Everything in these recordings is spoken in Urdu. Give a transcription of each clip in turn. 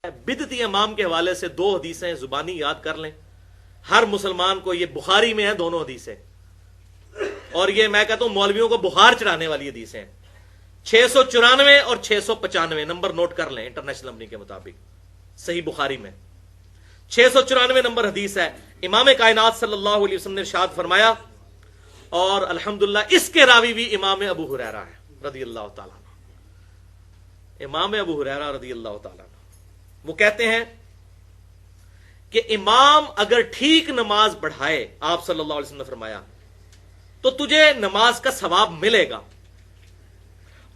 بدعتی امام کے حوالے سے دو حدیثیں زبانی یاد کر لیں، ہر مسلمان کو. یہ بخاری میں ہیں دونوں حدیثیں، اور یہ میں کہتا ہوں مولویوں کو بخار چڑھانے والی حدیثیں. 694 اور 695 نمبر نوٹ کر لیں انٹرنیشنل نمبر کے مطابق. صحیح بخاری میں 694 نمبر حدیث ہے. امام کائنات صلی اللہ علیہ وسلم نے ارشاد فرمایا، اور الحمدللہ اس کے راوی بھی امام ابو ہریرہ ہے رضی اللہ تعالیٰ عنہ. امام ابو ہریرہ رضی اللہ تعالیٰ عنہ وہ کہتے ہیں کہ امام اگر ٹھیک نماز پڑھائے، آپ صلی اللہ علیہ وسلم نے فرمایا، تو تجھے نماز کا ثواب ملے گا،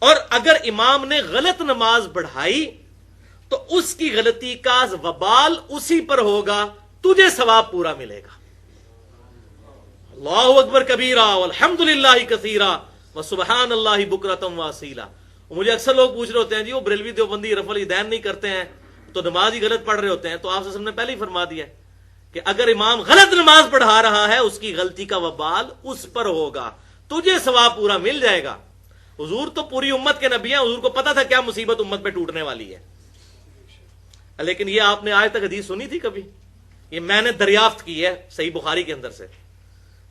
اور اگر امام نے غلط نماز پڑھائی تو اس کی غلطی کا وبال اسی پر ہوگا، تجھے ثواب پورا ملے گا. اللہ اکبر کبیرہ والحمدللہ کثیرہ وسبحان اللہ بکرۃ واصیلا. مجھے اکثر لوگ پوچھ رہے ہوتے ہیں جی وہ بریلوی دیوبندی رفع الیدین نہیں کرتے ہیں تو نماز ہی غلط پڑھ رہے ہوتے ہیں. تو آپ صلی اللہ علیہ وسلم نے پہلے ہی فرما دیا کہ اگر امام غلط نماز پڑھا رہا ہے اس کی غلطی کا وبال اس پر ہوگا، تجھے ثواب پورا مل جائے گا. حضور تو پوری امت کے نبی ہیں، حضور کو پتا تھا کیا مصیبت امت پہ ٹوٹنے والی ہے. لیکن یہ آپ نے آج تک حدیث سنی تھی کبھی؟ یہ میں نے دریافت کی ہے صحیح بخاری کے اندر سے،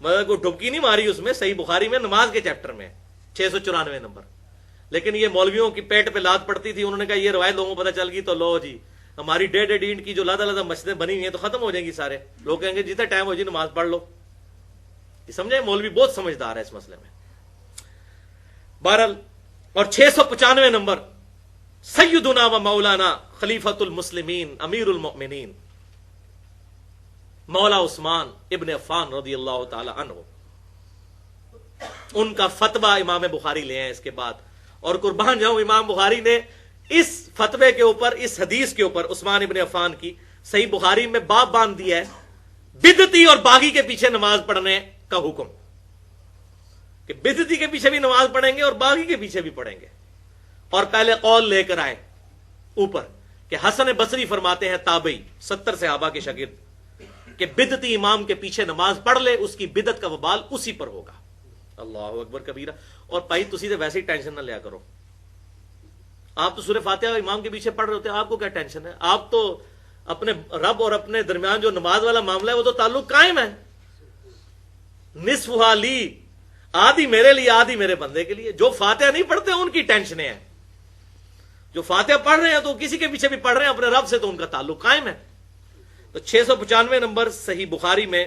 مگر کوئی ڈبکی نہیں ماری اس میں. صحیح بخاری میں نماز کے چیپٹر میں 694 نمبر. لیکن یہ مولویوں کی پیٹ پہ لات پڑتی تھی، انہوں نے کہا یہ روایت لوگوں کو پتہ چل گئی تو لو جی ہماری ڈیڑھ اینٹ کی جو لادہ لادہ مسجدیں بنی ہوئی ہیں تو ختم ہو جائیں گی. سارے لوگ کہیں گے جتنا ٹائم ہو جی نماز پڑھ لو. یہ سمجھے مولوی بہت سمجھدار ہے اس مسئلے میں. بہرحال اور 695 نمبر سیدنا و مولانا خلیفۃ المسلمین امیر المؤمنین مولا عثمان ابن عفان رضی اللہ تعالی عنہ، ان کا فتویٰ امام بخاری لے ہیں اس کے بعد. اور قربان جاؤں امام بخاری نے اس فتوے کے اوپر، اس حدیث کے اوپر عثمان ابن عفان کی صحیح بخاری میں باب باندھ دیا ہے بدعتی اور باغی کے پیچھے نماز پڑھنے کا حکم، کہ بدعتی کے پیچھے بھی نماز پڑھیں گے اور باغی کے پیچھے بھی پڑھیں گے. اور پہلے قول لے کر آئے اوپر کہ حسن بصری فرماتے ہیں تابعی 70 صحابہ کے شاگرد کہ بدعتی امام کے پیچھے نماز پڑھ لے اس کی بدعت کا وبال اسی پر ہوگا. اللہ اکبر کبیرہ. اور بھائی تسی تو ویسے ہی ٹینشن نہ لیا کرو، آپ تو سورہ فاتحہ امام کے پیچھے پڑھ رہے ہوتے ہیں، آپ کو کیا ٹینشن ہے؟ آپ تو اپنے رب اور اپنے درمیان جو نماز والا معاملہ ہے وہ تو تعلق قائم ہے. نصفھا لی، آدھی میرے لیے آدھی میرے بندے کے لیے. جو فاتحہ نہیں پڑھتے ان کی ٹینشنیں ہیں، جو فاتحہ پڑھ رہے ہیں تو کسی کے پیچھے بھی پڑھ رہے ہیں اپنے رب سے تو ان کا تعلق قائم ہے. تو 695 نمبر صحیح بخاری میں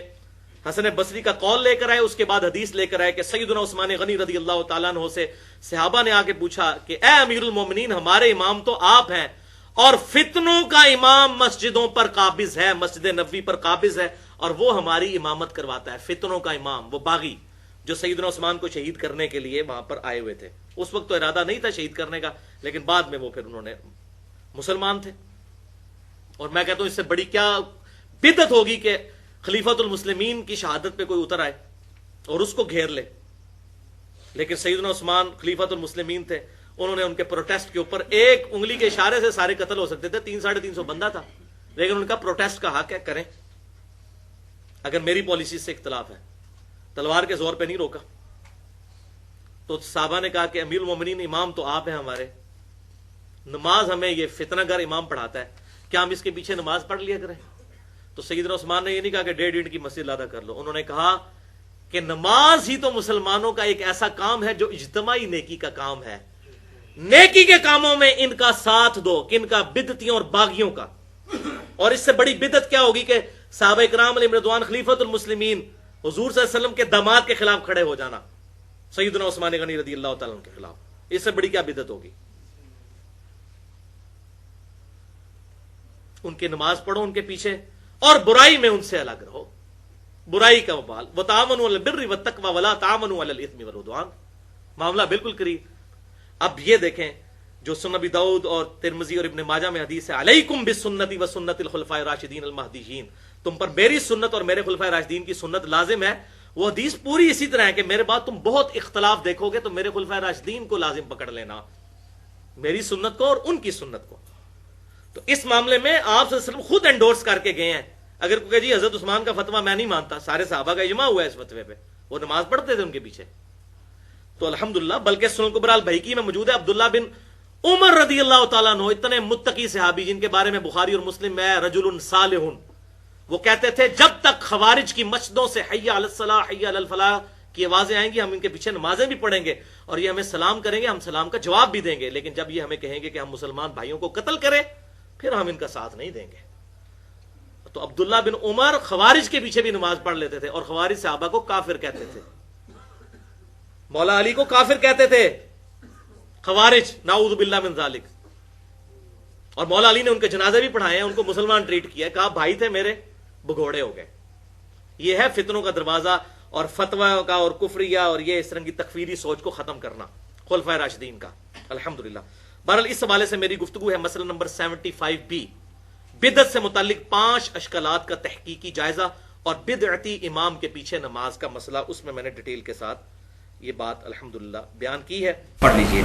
حسن بصری کا قول لے کر آئے. اس کے بعد حدیث لے کر آئے کہ سیدنا عثمان غنی رضی اللہ تعالیٰ عنہ سے صحابہ نے آ کے پوچھا کہ اے امیر المومنین، ہمارے امام تو آپ ہیں اور فتنوں کا امام مسجدوں پر قابض ہے، مسجد نبوی پر قابض ہے، اور وہ ہماری امامت کرواتا ہے. فتنوں کا امام وہ باغی جو سیدنا عثمان کو شہید کرنے کے لیے وہاں پر آئے ہوئے تھے. اس وقت تو ارادہ نہیں تھا شہید کرنے کا، لیکن بعد میں وہ پھر انہوں نے مسلمان تھے. اور میں کہتا ہوں اس سے بڑی کیا بدعت ہوگی کہ خلیفۃ المسلمین کی شہادت پہ کوئی اتر آئے اور اس کو گھیر لے. لیکن سیدنا عثمان خلیفۃ المسلمین تھے، انہوں نے ان کے پروٹیسٹ کے اوپر ایک انگلی کے اشارے سے سارے قتل ہو سکتے تھے. 300-350 بندہ تھا، لیکن ان کا پروٹیسٹ کا حق ہے، کریں. اگر میری پالیسی سے اختلاف ہے، تلوار کے زور پہ نہیں روکا. تو صحابہ نے کہا کہ امیر المومنین امام تو آپ ہیں ہمارے، نماز ہمیں یہ فتنہ گر امام پڑھاتا ہے، کیا ہم اس کے پیچھے نماز پڑھ لیا کریں؟ تو سیدنا عثمان نے یہ نہیں کہا کہ 1.5 اینٹ کی مسجد لادہ کر لو. انہوں نے کہا کہ نماز ہی تو مسلمانوں کا ایک ایسا کام ہے جو اجتماعی نیکی کا کام ہے. نیکی کے کاموں میں ان کا ساتھ دو، کن کا؟ بدعتیوں اور باغیوں کا. اور اس سے بڑی بدعت کیا ہوگی کہ صحابہ کرام علیہم رضوان خلیفۃ المسلمین حضور صلی اللہ علیہ وسلم کے داماد کے خلاف کھڑے ہو جانا، سیدنا عثمان غنی رضی اللہ تعالیٰ عنہ کے خلاف. اس سے بڑی کیا بدعت ہوگی؟ ان کی نماز پڑھو ان کے پیچھے، اور برائی میں ان سے الگ رہو. برائی کا وبال وتعاونوا علی البر والتقوی ولا تعاونوا علی الاثم والعدوان. معاملہ بالکل قریب. اب یہ دیکھیں جو سنن ابی داؤد اور ترمذی اور ابن ماجہ میں حدیث ہے، علیکم بسنتی وسنت الخلفاء الراشدین المہدیین، تم پر میری سنت اور میرے خلفاء راشدین کی سنت لازم ہے. وہ حدیث پوری اسی طرح ہے کہ میرے بعد تم بہت اختلاف دیکھو گے تو میرے خلفاء راشدین کو لازم پکڑ لینا، میری سنت کو اور ان کی سنت کو. تو اس معاملے میں آپ صلی اللہ علیہ وسلم خود انڈورس کر کے گئے ہیں. اگر کوئی کہ جی حضرت عثمان کا فتویٰ میں نہیں مانتا، سارے صحابہ کا اجماع ہوا ہے اس فتوے پہ، وہ نماز پڑھتے تھے ان کے پیچھے. تو الحمدللہ، بلکہ سنن کبریٰ البیہقی میں موجود ہے عبداللہ بن عمر رضی اللہ تعالیٰ عنہ اتنے متقی صحابی جن کے بارے میں بخاری اور مسلم میں رجل صالح، وہ کہتے تھے جب تک خوارج کی مسجدوں سے حی علی الصلاح حی علی الفلاح کی آوازیں آئیں گی ہم ان کے پیچھے نمازیں بھی پڑھیں گے اور یہ ہمیں سلام کریں گے، ہم سلام کا جواب بھی دیں گے، لیکن جب یہ ہمیں کہیں گے کہ ہم مسلمان بھائیوں کو قتل کریں پھر ہم ان کا ساتھ نہیں دیں گے۔ تو عبداللہ بن عمر خوارج کے پیچھے بھی نماز پڑھ لیتے تھے اور خوارج صحابہ کو کافر کہتے تھے، مولا علی کو کافر کہتے تھے خوارج، نعوذ باللہ من ذالک، اور مولا علی نے ان کے جنازے بھی پڑھائے ہیں، ان کو مسلمان ٹریٹ کیا، کہا بھائی تھے میرے بگوڑے ہو گئے۔ یہ ہے فتنوں کا دروازہ اور فتویٰ کا اور کفریہ اور یہ اس طرح کی تکفیری سوچ کو ختم کرنا خلفائے راشدین کا، الحمدللہ۔ بہرحال اس حوالے سے میری گفتگو ہے مسئلہ نمبر 75B، بدعت سے متعلق 5 اشکالات کا تحقیقی جائزہ اور بدعتی امام کے پیچھے نماز کا مسئلہ، اس میں نے ڈیٹیل کے ساتھ یہ بات الحمدللہ بیان کی ہے۔ پڑھ لیجئے۔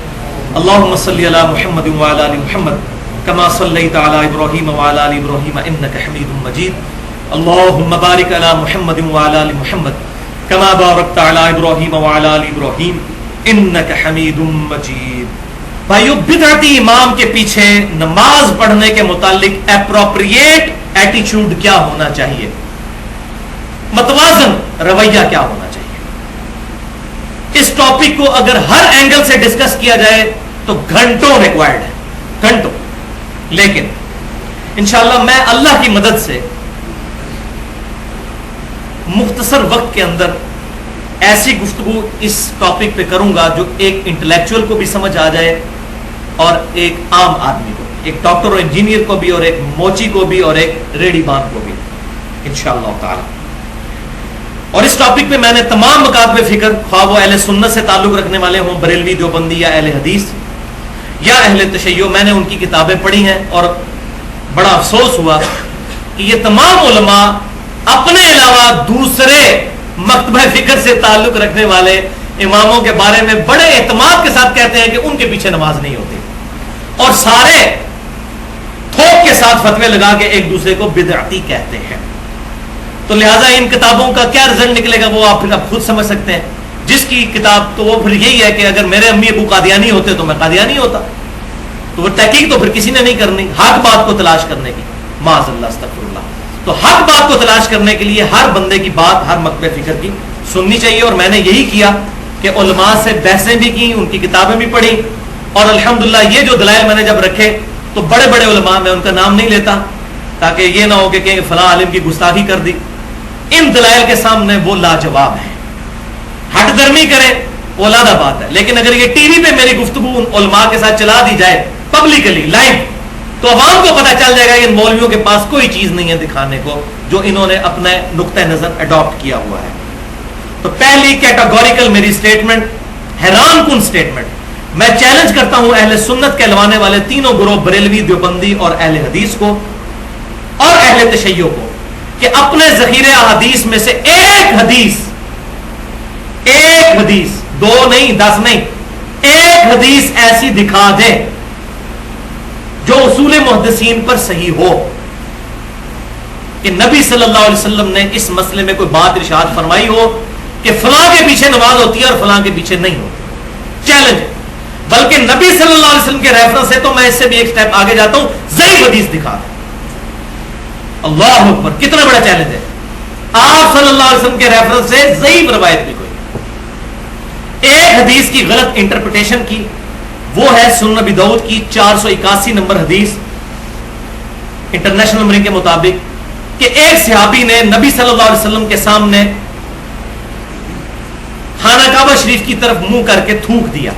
اللہم صلی علی محمد وعلی آل محمد کما صلیت علی ابراہیم وعلی آل ابراہیم انک حمید مجید، اللہم بارک علی محمد وعلی آل محمد کما بارکت علی ابراہیم وعلی آل ابراہیم انک حمید مجید۔ بھائیو، بدعتی امام کے پیچھے نماز پڑھنے کے متعلق اپروپریٹ ایٹیچیوڈ کیا ہونا چاہیے، متوازن رویہ کیا ہونا چاہیے؟ اس ٹاپک کو اگر ہر اینگل سے ڈسکس کیا جائے تو گھنٹوں ریکوائرڈ ہے، گھنٹوں، لیکن انشاءاللہ میں اللہ کی مدد سے مختصر وقت کے اندر ایسی گفتگو اس ٹاپک پہ کروں گا جو ایک انٹلیکچوئل کو بھی سمجھ آ جائے اور ایک عام آدمی کو، ایک ڈاکٹر اور انجینئر کو بھی اور ایک موچی کو بھی اور ایک ریڈی بان کو بھی انشاءاللہ تعالی۔ اور اس ٹاپک پہ میں نے تمام مکاتب فکر، خواہ وہ اہل سنت سے تعلق رکھنے والے ہوں، بریلوی دیوبندی یا اہل حدیث یا اہل تشیع، میں نے ان کی کتابیں پڑھی ہیں اور بڑا افسوس ہوا کہ یہ تمام علماء اپنے علاوہ دوسرے مکتبہ فکر سے تعلق رکھنے والے اماموں کے بارے میں بڑے اعتماد کے ساتھ کہتے ہیں کہ ان کے پیچھے نماز نہیں ہوتی، اور سارے تھوک کے ساتھ فتوے لگا کے ایک دوسرے کو بدعتی کہتے ہیں۔ تو لہٰذا ان کتابوں کا کیا رزلٹ نکلے گا وہ آپ پھر خود سمجھ سکتے ہیں۔ جس کی کتاب تو وہ پھر یہی ہے کہ اگر میرے امی ابو قادیانی ہوتے تو میں قادیانی ہوتا، تو وہ تحقیق تو پھر کسی نے نہیں کرنی، حق بات کو تلاش کرنے کی، معاذ اللہ استغفر اللہ۔ تو حق بات کو تلاش کرنے کے لیے ہر بندے کی بات ہر مکتبہ فکر کی سننی چاہیے، اور میں نے یہی کیا کہ علماء سے بحثیں بھی کی، ان کی کتابیں بھی پڑھی، اور الحمدللہ یہ جو دلائل میں نے جب رکھے تو بڑے بڑے علماء، میں ان کا نام نہیں لیتا تاکہ یہ نہ ہو کہ کہیں فلاں عالم کی گستاخی کر دی، ان دلائل کے سامنے وہ لاجواب ہیں۔ ہٹ درمی کرے وہ علیحدہ بات ہے، لیکن اگر یہ ٹی وی پہ میری گفتگو ان علماء کے ساتھ چلا دی جائے پبلکلی لائیو، تو عوام کو پتہ چل جائے گا کہ ان مولویوں کے پاس کوئی چیز نہیں ہے دکھانے کو جو انہوں نے اپنے نقطہ نظر اڈاپٹ کیا ہوا ہے۔ تو پہلی کیٹاگوریکل میری سٹیٹمنٹ، حیران کن سٹیٹمنٹ، میں چیلنج کرتا ہوں اہل سنت کہلوانے والے تینوں گروہ، بریلوی، دیوبندی اور اہل حدیث کو اور اہل تشیع کو، کہ اپنے ذخیرہ احادیث میں سے ایک حدیث، 2 نہیں 10 نہیں، ایک حدیث ایسی دکھا دیں جو اصول محدثین پر صحیح ہو کہ نبی صلی اللہ علیہ وسلم نے اس مسئلے میں کوئی بات ارشاد فرمائی ہو کہ فلاں کے پیچھے نماز ہوتی ہے اور فلاں کے پیچھے نہیں ہوتی۔ چیلنج ہے، بلکہ نبی صلی اللہ علیہ وسلم کے ریفرنس سے تو میں اس سے بھی ایک سٹیپ آگے جاتا ہوں، ضعیف حدیث دکھا دیں۔ اللہ اکبر، کتنا بڑا چیلنج ہے! آپ صلی اللہ علیہ وسلم کے ریفرنس سے ضعیف روایت بھی کوئی، ایک حدیث کی غلط انٹرپریٹیشن کی، وہ ہے سنن ابی داؤد کی 481 نمبر حدیث انٹرنیشنل نمبرنگ کے مطابق، کہ ایک صحابی نے نبی صلی اللہ علیہ وسلم کے سامنے خانہ کعبہ شریف کی طرف منہ کر کے تھوک دیا۔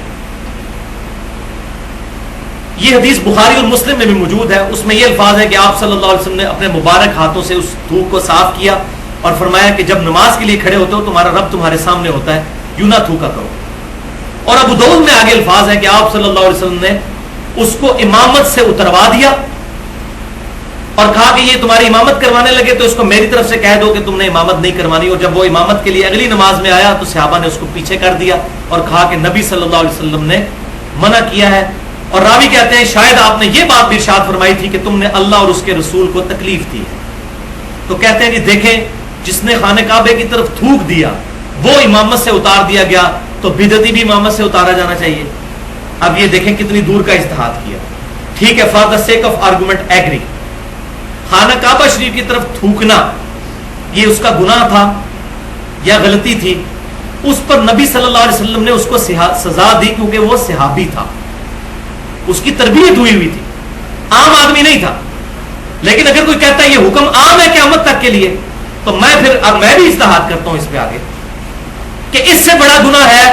یہ حدیث بخاری اور مسلم میں بھی موجود ہے، اس میں یہ الفاظ ہے کہ آپ صلی اللہ علیہ وسلم نے اپنے مبارک ہاتھوں سے اس تھوک کو صاف کیا اور فرمایا کہ جب نماز کے لیے کھڑے ہوتے ہو تمہارا رب تمہارے سامنے ہوتا ہے، یوں نہ تھوکا کرو۔ اور ابو داؤد میں آگے الفاظ ہے کہ آپ صلی اللہ علیہ وسلم نے اس کو امامت سے اتروا دیا اور کہا کہ یہ تمہاری امامت کروانے لگے تو اس کو میری طرف سے کہہ دو کہ تم نے امامت نہیں کروانی۔ اور جب وہ امامت کے لیے اگلی نماز میں آیا تو صحابہ نے اس کو پیچھے کر دیا اور کہا کہ نبی صلی اللہ علیہ وسلم نے منع کیا ہے۔ اور راوی کہتے ہیں شاید آپ نے یہ بات بھی ارشاد فرمائی تھی کہ تم نے اللہ اور اس کے رسول کو تکلیف دی ہے۔ تو کہتے ہیں کہ دیکھیں، جس نے خانہ کعبے کی طرف تھوک دیا وہ امامت سے اتار دیا گیا، تو بدعتی بھی امامت سے اتارا جانا چاہیے۔ اب یہ دیکھیں کتنی دور کا اجتہاد کیا. ٹھیک ہے, for the sake of argument agree. خانہ کعبہ شریف کی طرف تھوکنا یہ اس کا گناہ تھا یا غلطی تھی, اس پر نبی صلی اللہ علیہ وسلم نے اس کو سزا دی کیونکہ وہ صحابی تھا, اس کی تربیت ہوئی تھی, عام آدمی نہیں تھا. لیکن اگر کوئی کہتا ہے یہ حکم عام ہے قیامت تک کے لیے, تو میں بھی اجتہاد کرتا ہوں اس پہ آگے کہ اس سے بڑا گناہ ہے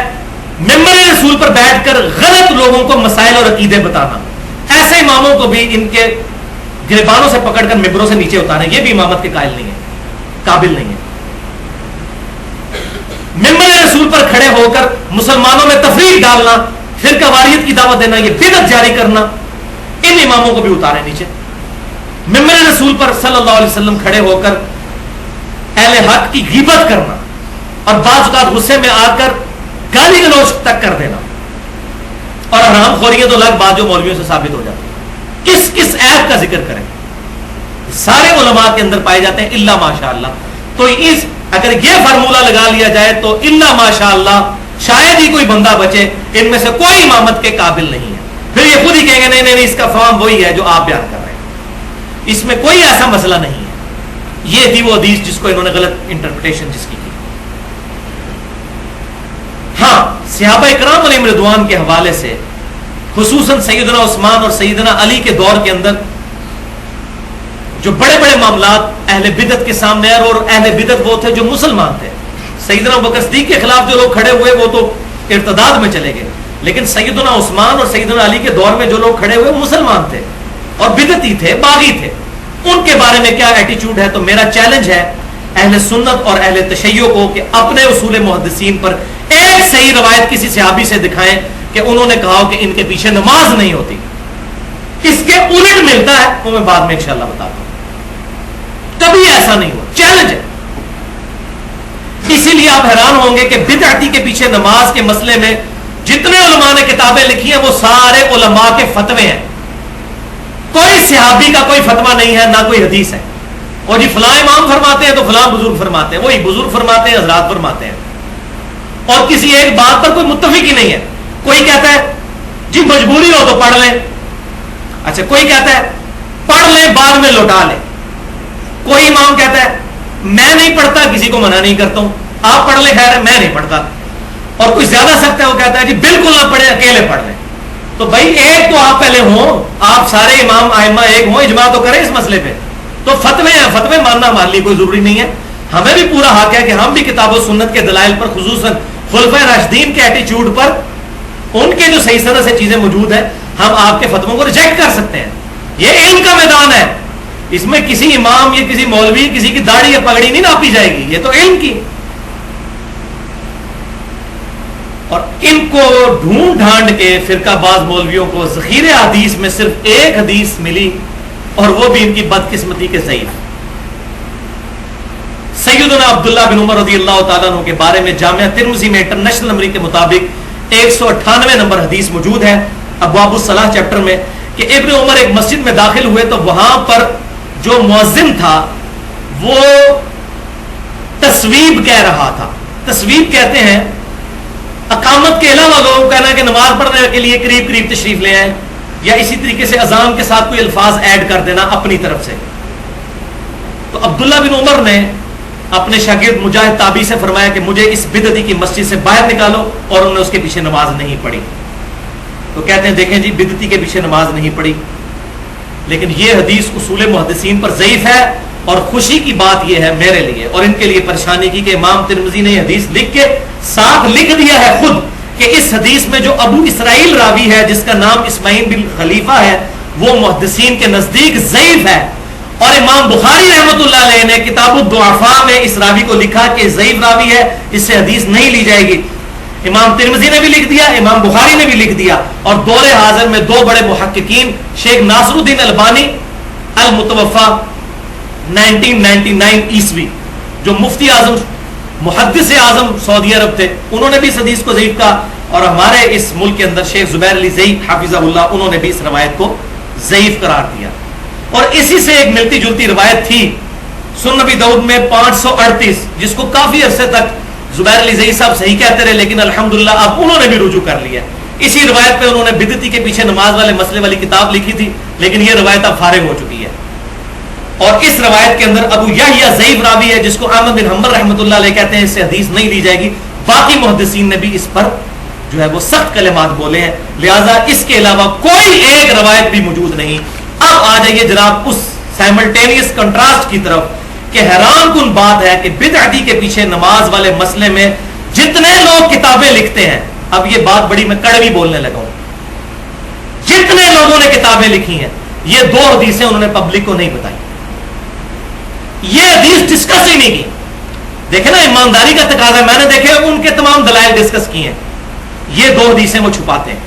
ممبر رسول پر بیٹھ کر غلط لوگوں کو مسائل اور عقیدے بتانا. ایسے اماموں کو بھی ان کے گریبانوں سے پکڑ کر ممبروں سے نیچے اتارنا, یہ بھی امامت کے قائل نہیں ہے, قابل نہیں ہے. ممبر رسول پر کھڑے ہو کر مسلمانوں میں تفریق ڈالنا, فرقہ واریت کی دعوت دینا, یہ بدعت جاری کرنا, ان اماموں کو بھی اتارے نیچے. ممبر رسول پر صلی اللہ علیہ وسلم کھڑے ہو کر اہل حق کی غیبت کرنا اور بعض اوقات غصے میں آ کر گالی گلوچ تک کر دینا, اور حرام خوری تو الگ بات جو مولویوں سے ثابت ہو جاتی ہے. کس کس عیب کا ذکر کریں, سارے علماء کے اندر پائے جاتے ہیں الا ماشاء اللہ. تو اگر یہ فارمولہ لگا لیا جائے تو الا ماشاء اللہ شاید ہی کوئی بندہ بچے, ان میں سے کوئی امامت کے قابل نہیں ہے. پھر یہ خود ہی کہیں گے نہیں نہیں اس کا فہم وہی ہے جو آپ بیان کر رہے ہیں, اس میں کوئی ایسا مسئلہ نہیں ہے. یہ تھی وہ حدیث جس کو انہوں نے غلط انٹرپریٹیشن جس کی. ہاں, صحابہ اکرام علیہم رضوان کے حوالے سے خصوصاً سیدنا عثمان اور سیدنا علی کے دور کے اندر جو بڑے بڑے معاملات اہل بدعت کے سامنے آئے, اور اہل بدعت وہ تھے جو مسلمان تھے. سیدنا ابوبکر صدیق کے خلاف جو لوگ کھڑے ہوئے وہ تو ارتداد میں چلے گئے, لیکن سیدنا عثمان اور سیدنا علی کے دور میں جو لوگ کھڑے ہوئے مسلمان تھے اور بدعتی تھے, باغی تھے. ان کے بارے میں کیا ایٹیچیوڈ ہے؟ تو میرا چیلنج ہے اہل سنت اور اہل تشیع کو کہ اپنے اصول محدثین پر ایک صحیح روایت کسی صحابی سے دکھائیں کہ انہوں نے کہا کہ ان کے پیچھے نماز نہیں ہوتی. اس کے الٹ ملتا ہے, وہ میں بعد میں انشاءاللہ بتاتا ہوں. کبھی ایسا نہیں ہوا, چیلنج ہے. اسی لیے آپ حیران ہوں گے کہ بدعتی کے پیچھے نماز کے مسئلے میں جتنے علماء نے کتابیں لکھی ہیں وہ سارے علماء کے فتوے ہیں. کوئی صحابی کا کوئی فتویٰ نہیں ہے, نہ کوئی حدیث ہے. اور جی فلاں امام فرماتے ہیں تو فلاں بزرگ فرماتے ہیں, وہی بزرگ فرماتے ہیں, حضرات فرماتے ہیں, اور کسی ایک بات پر کوئی متفق ہی نہیں ہے. کوئی کہتا ہے جی مجبوری ہو تو پڑھ لیں, اچھا کوئی کہتا ہے پڑھ لیں بعد میں لوٹا لیں. کوئی امام کہتا ہے میں نہیں پڑھتا, کسی کو منع نہیں کرتا ہوں, آپ پڑھ لیں, خیر ہے میں نہیں پڑھتا. اور کوئی زیادہ سخت ہے وہ کہتا ہے جی بالکل نہ پڑھیں, اکیلے پڑھ لیں. تو بھائی ایک تو آپ پہلے ہوں, آپ سارے امام ائمہ ایک ہوں, اجماع تو کریں اس مسئلے پہ. تو فتوے ہیں, فتوے ماننا ہمارے لیے کوئی ضروری نہیں ہے. ہمیں بھی پورا حق ہے کہ ہم بھی کتاب و سنت کے دلائل پر, خصوصاً خلفائے راشدین کے ایٹیچیوڈ پر, ان کے جو صحیح طرح سے چیزیں موجود ہیں, ہم آپ کے فتووں کو ریجیکٹ کر سکتے ہیں. یہ علم کا میدان ہے, اس میں کسی امام یا کسی مولوی کسی کی داڑھی یا پگڑی نہیں ناپی جائے گی, یہ تو علم کی. اور ان کو ڈھونڈ ڈھانڈ کے فرقہ باز مولویوں کو ذخیرہ حدیث میں صرف ایک حدیث ملی, اور وہ بھی ان کی بدقسمتی کے ضعیف. سیدنا عبداللہ بن عمر رضی اللہ تعالیٰ عنہ کے بارے میں جامعہ ترمذی میں انٹرنیشنل نمبر کے مطابق 198 نمبر حدیث موجود ہے ابواب الصلاح چیپٹر میں, کہ ابن عمر ایک مسجد میں داخل ہوئے تو وہاں پر جو مؤذن تھا وہ تصویب کہہ رہا تھا. تصویب کہتے ہیں اقامت کے علاوہ لوگوں کو کہنا کہ نماز پڑھنے کے لیے قریب قریب تشریف لے آئیں, یا اسی طریقے سے اذان کے ساتھ کوئی الفاظ ایڈ کر دینا اپنی طرف سے. تو عبداللہ بن عمر نے اپنے شاگرد مجاہد تابعی سے فرمایا کہ مجھے اس بدعتی کی مسجد سے باہر نکالو, اور انہوں نے اس کے پیچھے نماز نہیں پڑھی. تو کہتے ہیں دیکھیں جی بدعتی کے پیچھے نماز نہیں پڑھی, لیکن یہ حدیث اصول محدثین پر ضعیف ہے. اور خوشی کی بات یہ ہے میرے لیے اور ان کے لیے پریشانی کی کہ امام ترمذی نے حدیث لکھ کے ساتھ لکھ دیا ہے خود کہ اس حدیث میں جو ابو اسرائیل راوی ہے جس کا نام اسماعیل بن خلیفہ ہے وہ محدثین کے نزدیک ضعیف ہے. اور امام بخاری رحمۃ اللہ علیہ نے کتاب الضعفاء میں اس راوی کو لکھا کہ ضعیف راوی ہے, اس سے حدیث نہیں لی جائے گی. امام ترمذی نے بھی لکھ دیا, امام بخاری نے بھی لکھ دیا, اور دور حاضر میں دو بڑے محققین شیخ ناصر الدین البانی المتوفا 1999 عیسوی جو مفتی اعظم محدث اعظم سعودی عرب تھے, انہوں نے بھی اس حدیث کو ضعیف کہا. اور ہمارے اس ملک کے اندر شیخ زبیر علی زئی حافظہ اللہ, انہوں نے بھی اس روایت کو ضعیف قرار دیا. اور اسی سے ایک ملتی جلتی روایت تھی سنن نبی داؤد میں 538, جس کو کافی عرصے تک زبیر علی زئی صاحب صحیح کہتے رہے, لیکن الحمدللہ اب انہوں نے بھی رجوع کر لیا. اسی روایت پہ انہوں نے بدعتی کے پیچھے نماز والے مسئلے والی کتاب لکھی تھی، لیکن یہ روایت اب فارغ ہو چکی ہے. اور اس روایت کے اندر ابو یحییٰ ضعیف راوی ہے جس کو احمد بن حنبل رحمۃ اللہ علیہ کہتے ہیں، اس سے حدیث نہیں لی جائے گی. باقی محدثین نے بھی اس پر جو ہے وہ سخت کلمات بولے ہیں، لہذا اس کے علاوہ کوئی ایک روایت بھی موجود نہیں. اب آ جائیے جناب اس سائملٹینیس کنٹراسٹ کی طرف کہ حیران کن بات ہے کہ بدعتی کے پیچھے نماز والے مسئلے میں جتنے لوگ کتابیں لکھتے ہیں، اب یہ بات بڑی میں کڑوی بولنے لگا ہوں، جتنے لوگوں نے کتابیں لکھی ہیں یہ 2 حدیثیں انہوں نے پبلک کو نہیں بتائی، یہ حدیث ڈسکس ہی نہیں کی. دیکھیں نا ایمانداری کا تقاضا ہے، میں نے دیکھے ان کے تمام دلائل ڈسکس کیے ہیں، یہ 2 حدیثیں وہ چھپاتے ہیں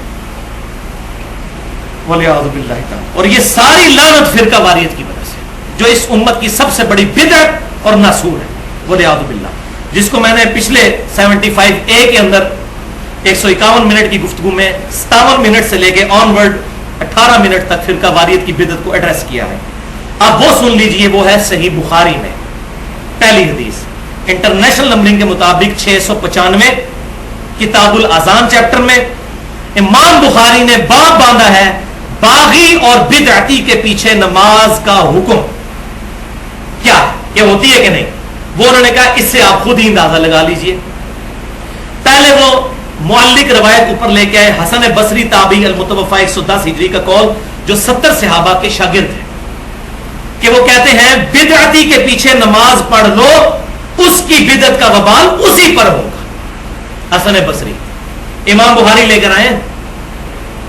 وَلِعَوْذُ بِاللَّهِ تعالی. اور یہ ساری لعنت فرقہ واریت کی وجہ سے جو اس امت کی سب سے بڑی بدعت اور ناسور ہے، وَلِعَوْذُ بِاللَّهِ، جس کو میں نے پچھلے 75A کے اندر 151 منٹ کی گفتگو میں 57 منٹ سے لے کے آن ورڈ 18 منٹ تک فرقہ واریت کی بدعت کو ایڈریس کیا ہے. اب وہ سن لیجئے، وہ ہے صحیح بخاری میں پہلی حدیث، انٹرنیشنل نمبرنگ کے مطابق 695، کتاب الاذان چیپٹر میں امام بخاری نے باب باندھا ہے باغی اور بدعتی کے پیچھے نماز کا حکم کیا ہے، یہ ہوتی ہے کہ نہیں. وہ انہوں نے کہا اس سے آپ خود ہی اندازہ لگا لیجئے. پہلے وہ معلق روایت اوپر لے کے آئے حسن بصری تابعی المتوفی 110 ہجری کا قول جو 70 صحابہ کے شاگرد ہیں، کہ وہ کہتے ہیں بدعتی کے پیچھے نماز پڑھ لو، اس کی بدعت کا وبال اسی پر ہوگا. حسن بصری امام بخاری لے کر آئے،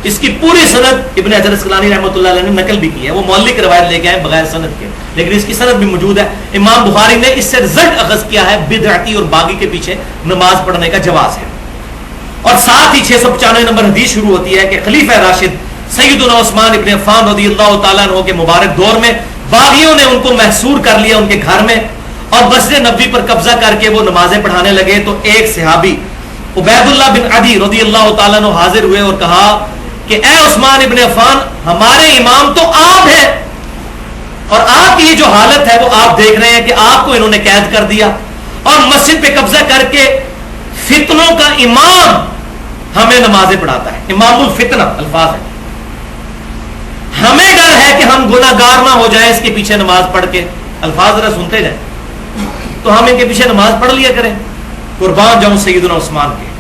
اس کی پوری سند ابن حجر اسقلانی رحمۃ اللہ علیہ نے نقل بھی کی ہے، وہ معلق روایت لے کے آئے بغیر سند کے، لیکن اس کی سند بھی موجود ہے. امام بخاری نے اس سے رزلٹ اخذ کیا ہے بدعتی اور باغی کے پیچھے نماز پڑھنے کا جواز ہے. اور ساتھ ہی 695 نمبر حدیث شروع ہوتی ہے کہ خلیفہ راشد سیدنا عثمان ابن عفان رضی اللہ تعالیٰ عنہ کے مبارک دور میں باغیوں نے ان کو محصور کر لیا ان کے گھر میں، اور مسجد نبوی پر قبضہ کر کے وہ نمازیں پڑھانے لگے. تو ایک صحابی عبید اللہ بن عدی رضی اللہ تعالیٰ عنہ حاضر ہوئے اور کہا کہ اے عثمان ابن عفان، ہمارے امام تو آپ ہیں، اور آپ کی جو حالت ہے وہ آپ دیکھ رہے ہیں کہ آپ کو انہوں نے قید کر دیا اور مسجد پہ قبضہ کر کے فتنوں کا امام ہمیں نمازیں پڑھاتا ہے. امام الفتنہ الفاظ ہے، ہمیں ڈر ہے کہ ہم گناہ گار نہ ہو جائیں اس کے پیچھے نماز پڑھ کے. الفاظ ذرا سنتے جائیں، تو ہم ان کے پیچھے نماز پڑھ لیا کریں. قربان جاؤں سیدنا عثمان کے،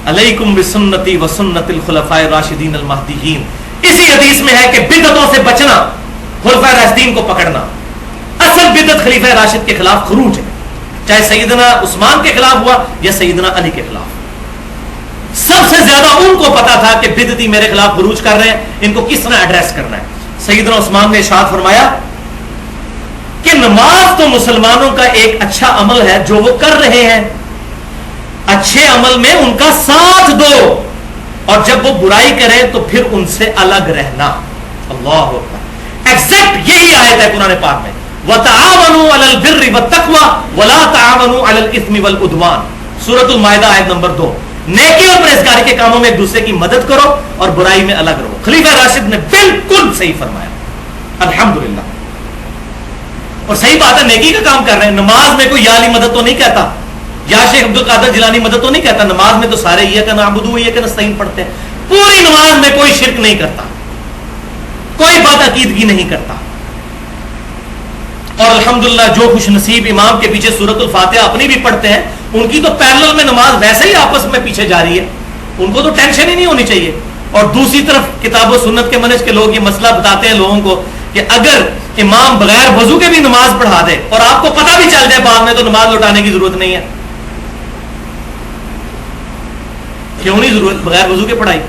علیکم بسنتی و سنت الخلفاء الراشدین المہدیین. اسی حدیث میں ہے کہ بدعتوں سے بچنا، خلفاء راشدین کو پکڑنا. اصل بدعت خلیفہ راشد کے خلاف خروج ہے، چاہے سیدنا عثمان کے خلاف ہوا یا سیدنا علی کے خلاف. سب سے زیادہ ان کو پتا تھا کہ بدعتی میرے خلاف خروج کر رہے ہیں، ان کو کس طرح ایڈریس کرنا ہے. سیدنا عثمان نے ارشاد فرمایا کہ نماز تو مسلمانوں کا ایک اچھا عمل ہے جو وہ کر رہے ہیں، اچھے عمل میں ان کا ساتھ دو، اور جب وہ برائی کریں تو پھر ان سے الگ رہنا. اللہ اکبر. ایگزیکٹ یہی آیت ہے قرآن پاک میں، وَتَعَاوَنُوا عَلَى الْبِرِّ وَالتَّقْوَى وَلَا تَعَاوَنُوا عَلَى الْإِثْمِ وَالْعُدْوَانِ. سورۃ المائدہ آیت نمبر 2. نیکی اور پرہیزگاری کے کاموں میں ایک دوسرے کی مدد کرو اور برائی میں الگ رہو. خلیفہ راشد نے بالکل صحیح فرمایا، الحمدللہ. اور صحیح بات ہے، نیکی کا کام کر رہے ہیں. نماز میں کوئی یا علی مدد تو نہیں کہتا، یا شیخ عبد القادر جیلانی مدد تو نہیں کہتا. نماز میں تو سارے ایاک نعبد و ایاک نستعین پڑھتے ہیں. پوری نماز میں کوئی شرک نہیں کرتا، کوئی بات عقیدگی نہیں کرتا. اور الحمدللہ جو خوش نصیب امام کے پیچھے سورۃ الفاتحہ اپنی بھی پڑھتے ہیں، ان کی تو پیرلل میں نماز ویسے ہی آپس میں پیچھے جاری ہے، ان کو تو ٹینشن ہی نہیں ہونی چاہیے. اور دوسری طرف کتاب و سنت کے منہج کے لوگ یہ مسئلہ بتاتے ہیں لوگوں کو کہ اگر امام بغیر وضو کے بھی نماز پڑھا دے اور آپ کو پتہ بھی چل جائے بعد میں، تو نماز لوٹانے کی ضرورت نہیں ہے. کیوں نہیں ضرورت؟ بغیر وضو کے پڑھائی،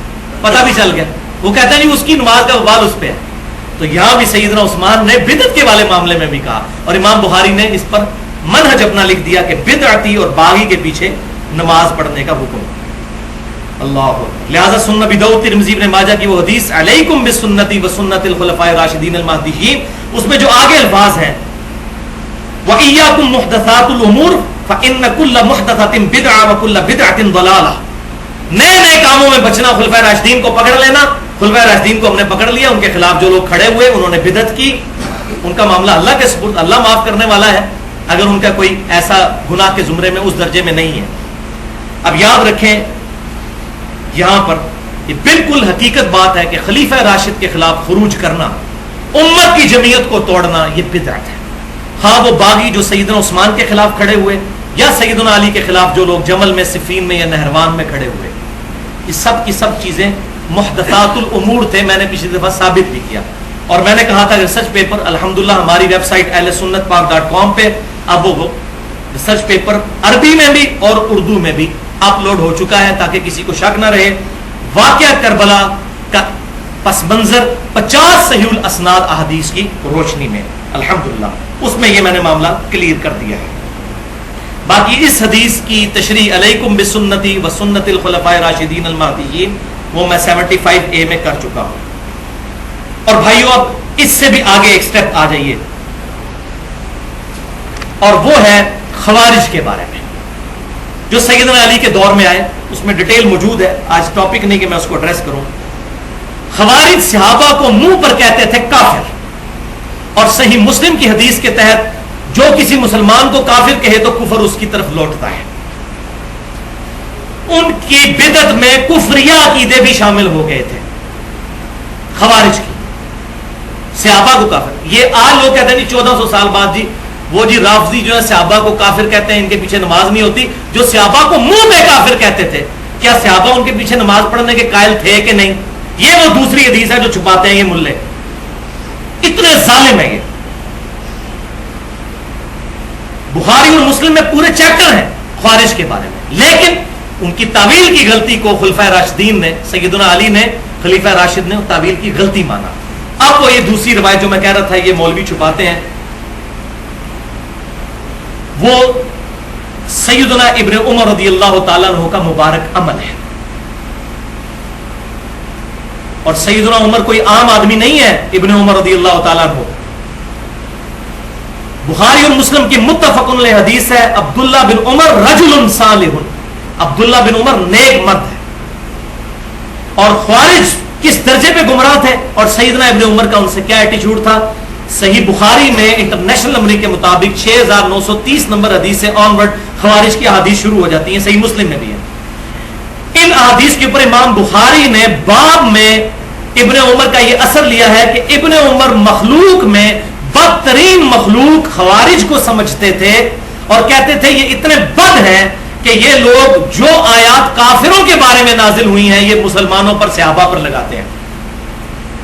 پتہ بھی چل گیا. وہ کہتا ہے نہیں اس کی نماز کا وبال اس پہ ہے. تو یہاں بھی سیدنا عثمان نے بدعت کے والے معاملے میں بھی کہا، اور امام بخاری نے اس پر منہج اپنا لکھ دیا کہ بدعتی اور باغی کے پیچھے نماز پڑھنے کا حکم. اللہ. لہذا سنن ابی داؤد، ترمذی، ابن ماجہ کی وہ حدیث علیکم بسنتی وسنت الخلفاء الراشدین المہدیین، اس میں جو آگے الفاظ ہیں وَإِيَّاكُمْ مُحْدَثَاتُ الْأُمُورِ فَإِنَّ كُلَّ مُحْدَثَةٍ بِدْعَةٌ وَكُلَّ بِدْعَةٍ ضَلَالَةٌ. نئے نئے کاموں میں بچنا، خلفاء راشدین کو پکڑ لینا. خلفاء راشدین کو ہم نے پکڑ لیا، ان کے خلاف جو لوگ کھڑے ہوئے انہوں نے بدعت کی، ان کا معاملہ اللہ کے سپرد، اللہ معاف کرنے والا ہے اگر ان کا کوئی ایسا گناہ کے زمرے میں اس درجے میں نہیں ہے. اب یاد رکھیں یہاں پر یہ بالکل حقیقت بات ہے کہ خلیفہ راشد کے خلاف خروج کرنا، امت کی جمعیت کو توڑنا، یہ بدعت ہے. ہاں وہ باغی جو سیدنا عثمان کے خلاف کھڑے ہوئے یا سیدنا علی کے خلاف جو لوگ جمل میں، صفین میں یا نہروان میں کھڑے ہوئے، یہ سب کی سب چیزیں محدثات الامور تھے. میں نے پچھلی دفعہ ثابت بھی کیا اور میں نے کہا تھا ریسرچ پیپر الحمدللہ ہماری ویب سائٹ ahlsunnatpak.com پہ اب وہ ریسرچ پیپر عربی میں بھی اور اردو میں بھی اپلوڈ ہو چکا ہے تاکہ کسی کو شک نہ رہے. واقعہ کربلا کا پس منظر 50 صحیح الاسناد احادیث کی روشنی میں الحمدللہ اس میں یہ میں نے معاملہ کلیئر کر دیا ہے. باقی اس حدیث کی تشریح علیکم بسنتی و سنت الخلفاء راشدین المہدیین وہ میں 75A میں کر چکا ہوں. اور بھائیو اب اس سے بھی آگے ایک سٹیپ آ جائیے اور وہ ہے خوارج کے بارے میں جو سیدنا علی کے دور میں آئے. اس میں ڈیٹیل موجود ہے، آج ٹاپک نہیں کہ میں اس کو ایڈریس کروں. خوارج صحابہ کو منہ پر کہتے تھے کافر، اور صحیح مسلم کی حدیث کے تحت جو کسی مسلمان کو کافر کہے تو کفر اس کی طرف لوٹتا ہے. ان کی بدعت میں کفریہ عقیدے بھی شامل ہو گئے تھے خوارج کی. صحابہ کو کافر، یہ آج لوگ کہتے ہیں 1400 سال بعد وہ رافضی جو ہے صحابہ کو کافر کہتے ہیں، ان کے پیچھے نماز نہیں ہوتی. جو صحابہ کو منہ پہ کافر کہتے تھے، کیا صحابہ ان کے پیچھے نماز پڑھنے کے قائل تھے کہ نہیں؟ یہ وہ دوسری حدیث ہے جو چھپاتے ہیں یہ ملے. اتنے ظالم ہیں یہ. بخاری اور مسلم میں پورے چیپٹر ہیں خوارج کے بارے میں، لیکن ان کی تعویل کی غلطی کو خلفائے راشدین نے، سیدنا علی نے، خلیفہ راشد نے تعویل کی غلطی مانا. اب وہ یہ دوسری روایت جو میں کہہ رہا تھا یہ مولوی چھپاتے ہیں، وہ سیدنا ابن عمر رضی اللہ تعالیٰ عنہ کا مبارک عمل ہے. اور سیدنا عمر کوئی عام آدمی نہیں ہے. ابن عمر رضی اللہ تعالیٰ عنہ بخاری اور مسلم کی متفق علیہ حدیث ہے، عبداللہ بن عمر رجل صالح، عبداللہ بن عمر نیک مرد ہے. اور خوارج کس درجے پہ گمراہ تھے اور سیدنا ابن عمر کا ان سے کیا ایٹیچیوڈ تھا. صحیح بخاری میں انٹرنیشنل نمبر کے مطابق 6930 نمبر حدیث سے آن ورڈ خوارج کی احادیث شروع ہو جاتی ہیں. صحیح مسلم میں بھی ہے. ان احادیث کے اوپر امام بخاری نے باب میں ابن عمر کا یہ اثر لیا ہے کہ ابن عمر مخلوق میں بدترین مخلوق خوارج کو سمجھتے تھے اور کہتے تھے یہ اتنے بد ہیں کہ یہ لوگ جو آیات کافروں کے بارے میں نازل ہوئی ہیں یہ مسلمانوں پر صحابہ پر لگاتے ہیں.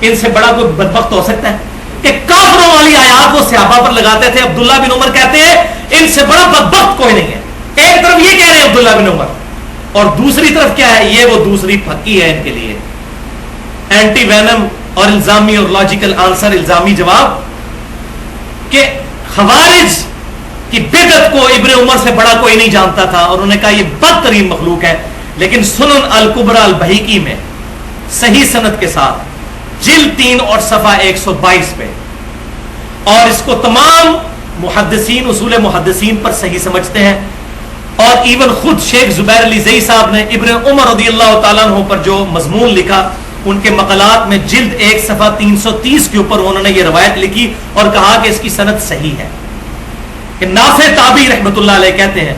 ان سے بڑا کوئی بدبخت ہو سکتا ہے کہ کافروں والی آیات وہ صحابہ پر لگاتے تھے. عبداللہ بن عمر کہتے ہیں ان سے بڑا بدبخت کوئی نہیں ہے. ایک طرف یہ کہہ رہے ہیں عبداللہ بن عمر اور دوسری طرف کیا ہے، یہ وہ دوسری پھکی ہے ان کے لیے اینٹی وینم اور الزامی اور لاجیکل آنسر، الزامی جواب کہ خوارج کی بدعت کو ابن عمر سے بڑا کوئی نہیں جانتا تھا اور انہوں نے کہا یہ بدترین مخلوق ہے. لیکن سنن الکبری البہیقی میں صحیح سند کے ساتھ جلد 3 اور صفحہ 122 پہ، اور اس کو تمام محدثین اصول محدثین پر صحیح سمجھتے ہیں. اور ایون خود شیخ زبیر علی زئی صاحب نے ابن عمر رضی اللہ تعالیٰ عنہ پر جو مضمون لکھا ان کے مقالات میں جلد 1 صفحہ 330 کے اوپر انہوں نے یہ روایت لکھی اور کہا کہ اس کی سند صحیح ہے. کہ نافع تابعی رحمۃ اللہ علیہ کہتے ہیں،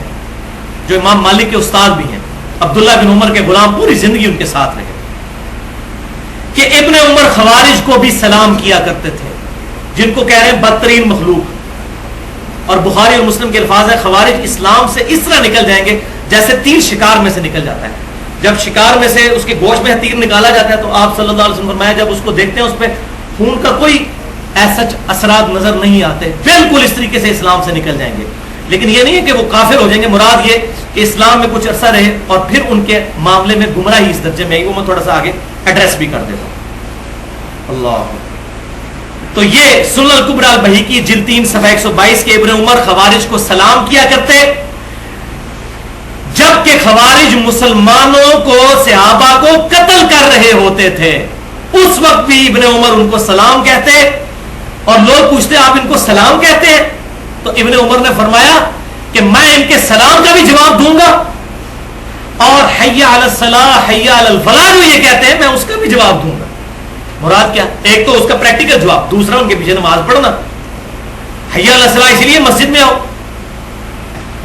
جو امام مالک کے استاد بھی ہیں، عبداللہ بن عمر کے غلام، پوری زندگی ان کے ساتھ رہے، کہ ابن عمر خوارج کو بھی سلام کیا کرتے تھے جن کو کہہ رہے ہیں بدترین مخلوق. اور بخاری اور مسلم کے الفاظ ہیں خوارج اسلام سے اس طرح نکل جائیں گے جیسے تیر شکار میں سے نکل جاتا ہے. جب شکار میں سے اس کے گوشت میں تیر نکالا جاتا ہے تو آپ صلی اللہ علیہ وسلم فرمایا جب اس کو دیکھتے ہیں اس پہ خون کا کوئی ایسا اثرات نظر نہیں آتے، بالکل اس طریقے سے اسلام سے نکل جائیں گے. لیکن یہ نہیں ہے کہ وہ کافر ہو جائیں گے، مراد یہ کہ اسلام میں کچھ عرصہ رہے اور پھر ان کے معاملے میں گمراہی اس درجے میں آئی. وہ میں تھوڑا سا آگے ایڈریس بھی کر دیتا ہوں. اللہ تو یہ سنن الکبری البہیقی جلد 3 صفحہ 122 کے ابن عمر خوارج کو سلام کیا کرتے، جبکہ خوارج مسلمانوں کو صحابہ کو قتل کر رہے ہوتے تھے. اس وقت بھی ابن عمر ان کو سلام کہتے اور لوگ پوچھتے آپ ان کو سلام کہتے ہیں؟ تو ابن عمر نے فرمایا کہ میں ان کے سلام کا بھی جواب دوں گا اور حی علی الصلاح حی علی الفلاح جو یہ کہتے ہیں میں اس کا بھی جواب دوں گا. مراد کیا؟ ایک تو اس کا پریکٹیکل جواب، دوسرا ان کے پیچھے نماز پڑھنا. حی علی الصلاح اس لیے مسجد میں آؤ،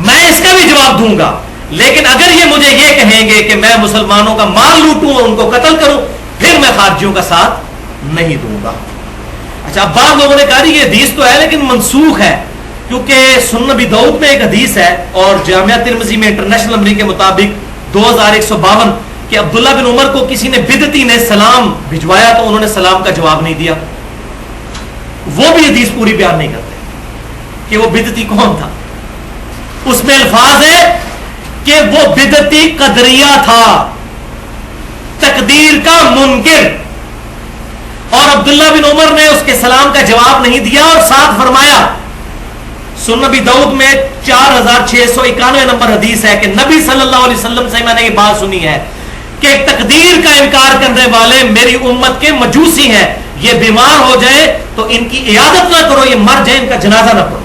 میں اس کا بھی جواب دوں گا. لیکن اگر یہ مجھے یہ کہیں گے کہ میں مسلمانوں کا مال لوٹوں اور ان کو قتل کروں پھر میں خارجیوں کا ساتھ نہیں دوں گا. اچھا اب بعض لوگوں نے کہا یہ حدیث تو ہے لیکن منسوخ ہے, کیونکہ سنن ابی داؤد میں ایک حدیث ہے اور جامعہ ترمذی میں انٹرنیشنل نمبر کے مطابق 2152 کہ عبداللہ بن عمر کو کسی نے بدعتی نے سلام بھجوایا تو انہوں نے سلام کا جواب نہیں دیا. وہ بھی حدیث پوری بیان نہیں کرتے کہ وہ بدعتی کون تھا. اس میں الفاظ ہے کہ وہ بدعتی قدریہ تھا, تقدیر کا منکر, اور عبداللہ بن عمر نے اس کے سلام کا جواب نہیں دیا اور ساتھ فرمایا. سنن ابی داؤد میں 4691 نمبر حدیث ہے کہ نبی صلی اللہ علیہ وسلم سے میں نے یہ بات سنی ہے کہ تقدیر کا انکار کرنے والے میری امت کے مجوسی ہیں, یہ بیمار ہو جائے تو ان کی عیادت نہ کرو, یہ مر جائے ان کا جنازہ نہ پڑھو.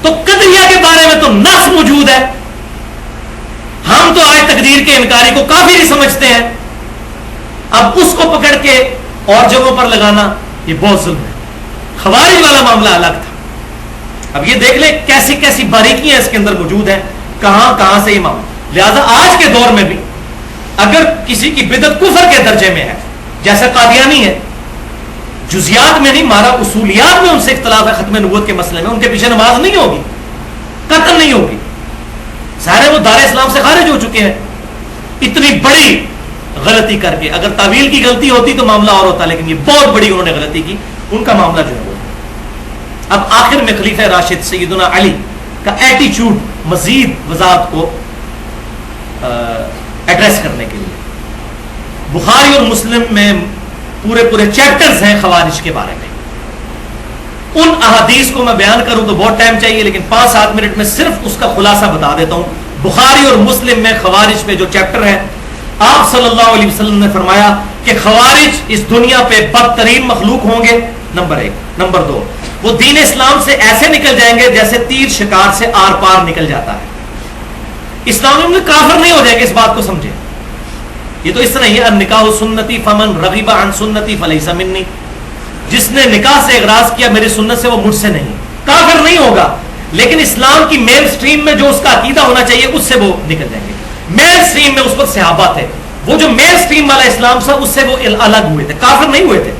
تو قدریہ کے بارے میں تو نص موجود ہے, ہم تو آج تقدیر کے انکاری کو کافر ہی سمجھتے ہیں. اب اس کو پکڑ کے اور جگہوں پر لگانا یہ بہت ظلم ہے. خوارج والا معاملہ الگ تھا. اب یہ دیکھ لیں کیسی کیسی باریکیاں اس کے اندر موجود ہیں, کہاں کہاں سے امام. لہذا آج کے دور میں بھی اگر کسی کی بدعت کفر کے درجے میں ہے, جیسا قادیانی ہے, جزیات میں نہیں مارا, اصولیات میں ان سے اختلاف ہے ختم نبوت کے مسئلے میں, ان کے پیچھے نماز نہیں ہوگی, قتل نہیں ہوگی. ظاہر ہے وہ دار اسلام سے خارج ہو چکے ہیں اتنی بڑی غلطی کر کے. اگر تعویل کی غلطی ہوتی تو معاملہ اور ہوتا, لیکن یہ بہت بڑی انہوں نے غلطی کی, ان کا معاملہ جو ہے وہ. اب آخر میں خلیفہ راشد سیدنا علی کا ایٹیچیوڈ مزید وضاحت کو ایڈریس کرنے کے لیے. بخاری اور مسلم میں پورے پورے چیپٹرز ہیں خوارج کے بارے میں. ان احادیث کو میں بیان کروں تو بہت ٹائم چاہیے, لیکن 5-7 منٹ میں صرف اس کا خلاصہ بتا دیتا ہوں. بخاری اور مسلم میں خوارج پہ جو چیپٹر ہے, آپ صلی اللہ علیہ وسلم نے فرمایا کہ خوارج اس دنیا پہ بدترین مخلوق ہوں گے, نمبر 1. نمبر 2, وہ دین اسلام سے ایسے نکل جائیں گے جیسے تیر شکار سے آر پار نکل جاتا ہے. اسلام میں کافر نہیں ہو جائیں گے, اس بات کو سمجھیں. یہ تو اس طرح ہی ہے, النکاح سنتی فمن رغب عن سنتی فلیس منی, جس نے نکاح سے اغراض کیا میری سنت سے وہ مجھ سے نہیں. کافر نہیں ہوگا, لیکن اسلام کی مین سٹریم میں جو اس کا عقیدہ ہونا چاہیے اس سے وہ نکل جائیں گے. مین سٹریم میں اس وقت صحابہ تھے, وہ جو مین سٹریم والا اسلام تھا اس سے وہ الگ ہوئے تھے, کافر نہیں ہوئے تھے.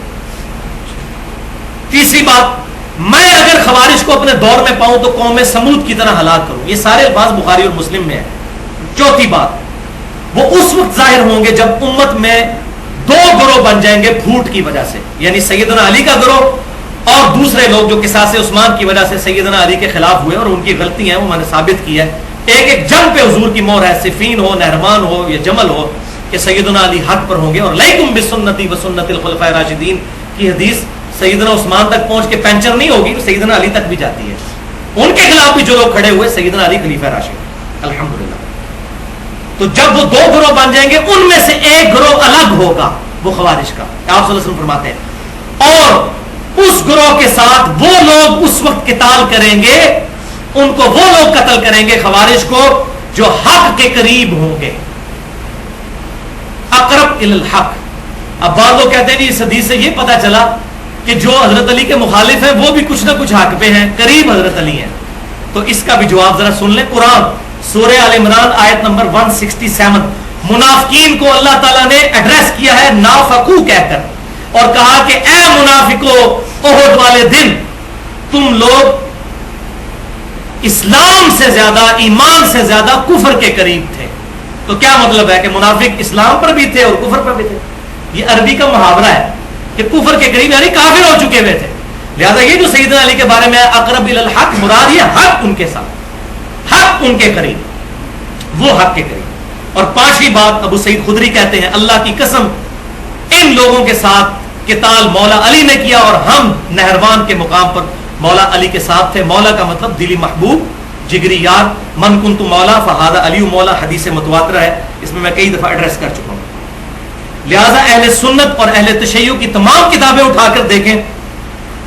تیسری بات, میں اگر خوارج کو اپنے دور میں پاؤں تو قوم سمود کی طرح ہلاک کروں. یہ سارے الفاظ بخاری اور مسلم میں ہیں. چوتھی بات, وہ اس وقت ظاہر ہوں گے جب امت میں 2 گروہ بن جائیں گے پھوٹ کی وجہ سے, یعنی سیدنا علی کا گروہ اور دوسرے لوگ جو قصاص عثمان کی وجہ سے سیدنا علی کے خلاف ہوئے اور ان کی غلطی ہیں وہ میں نے ثابت کی ہے. ایک ایک جنگ پہ حضور کی مہر ہے, صفین ہو, نہروان ہو یا جمل ہو, کہ سیدنا علی حق پر ہوں گے. اور لیکم بسنتی وسنت الخلفاء الراشدین کی حدیث سیدنا عثمان تک پہنچ کے پینچر نہیں ہوگی, سیدنا علی تک بھی جاتی ہے. ان کے خلاف بھی جو لوگ کھڑے ہوئے سیدنا علی خلیفہ راشد الحمدللہ. تو جب وہ 2 گروہ بن جائیں گے ان میں سے ایک گروہ الگ ہوگا, وہ خوارج کا. آپ صلی اللہ علیہ وسلم فرماتے ہیں, اور اس گروہ کے ساتھ وہ لوگ اس وقت قتال کریں گے, ان کو وہ لوگ قتل کریں گے خوارج کو جو حق کے قریب ہوں گے, اقرب الی الحق. اب بعض لوگ کہتے ہیں کہ اس حدیث سے یہ پتہ چلا کہ جو حضرت علی کے مخالف ہیں وہ بھی کچھ نہ کچھ حق پہ ہیں, قریب حضرت علی ہیں. تو اس کا بھی جواب ذرا سن لیں. قرآن سورہ آل عمران آیت نمبر 167, منافقین کو اللہ تعالیٰ نے ایڈریس کیا ہے نافقو کہہ کر, اور کہا کہ اے منافقو, احد والے دن تم لوگ اسلام سے زیادہ, ایمان سے زیادہ کفر کے قریب تھے. تو کیا مطلب ہے کہ منافق اسلام پر بھی تھے اور کفر پر بھی تھے. یہ عربی کا محاورہ ہے کہ کفر کے قریب یعنی کافر ہو چکے ہوئے تھے. لہذا یہ جو سیدنا علی کے بارے میں اقرب الی الحق, مراد یہ حق ان کے ساتھ, حق ان کے قریب, وہ حق کے قریب. اور 5ویں بات, ابو سعید خدری کہتے ہیں اللہ کی قسم ان لوگوں کے ساتھ قتال مولا علی نے کیا اور ہم نہروان کے مقام پر مولا علی کے ساتھ تھے. مولا کا مطلب دلی محبوب, جگری یار. من کنت مولا فہذا علی مولا, حدیث متواتر ہے, اس میں کئی دفعہ ایڈریس کر چکا ہوں. لہذا اہل سنت اور اہل تشیع کی تمام کتابیں اٹھا کر دیکھیں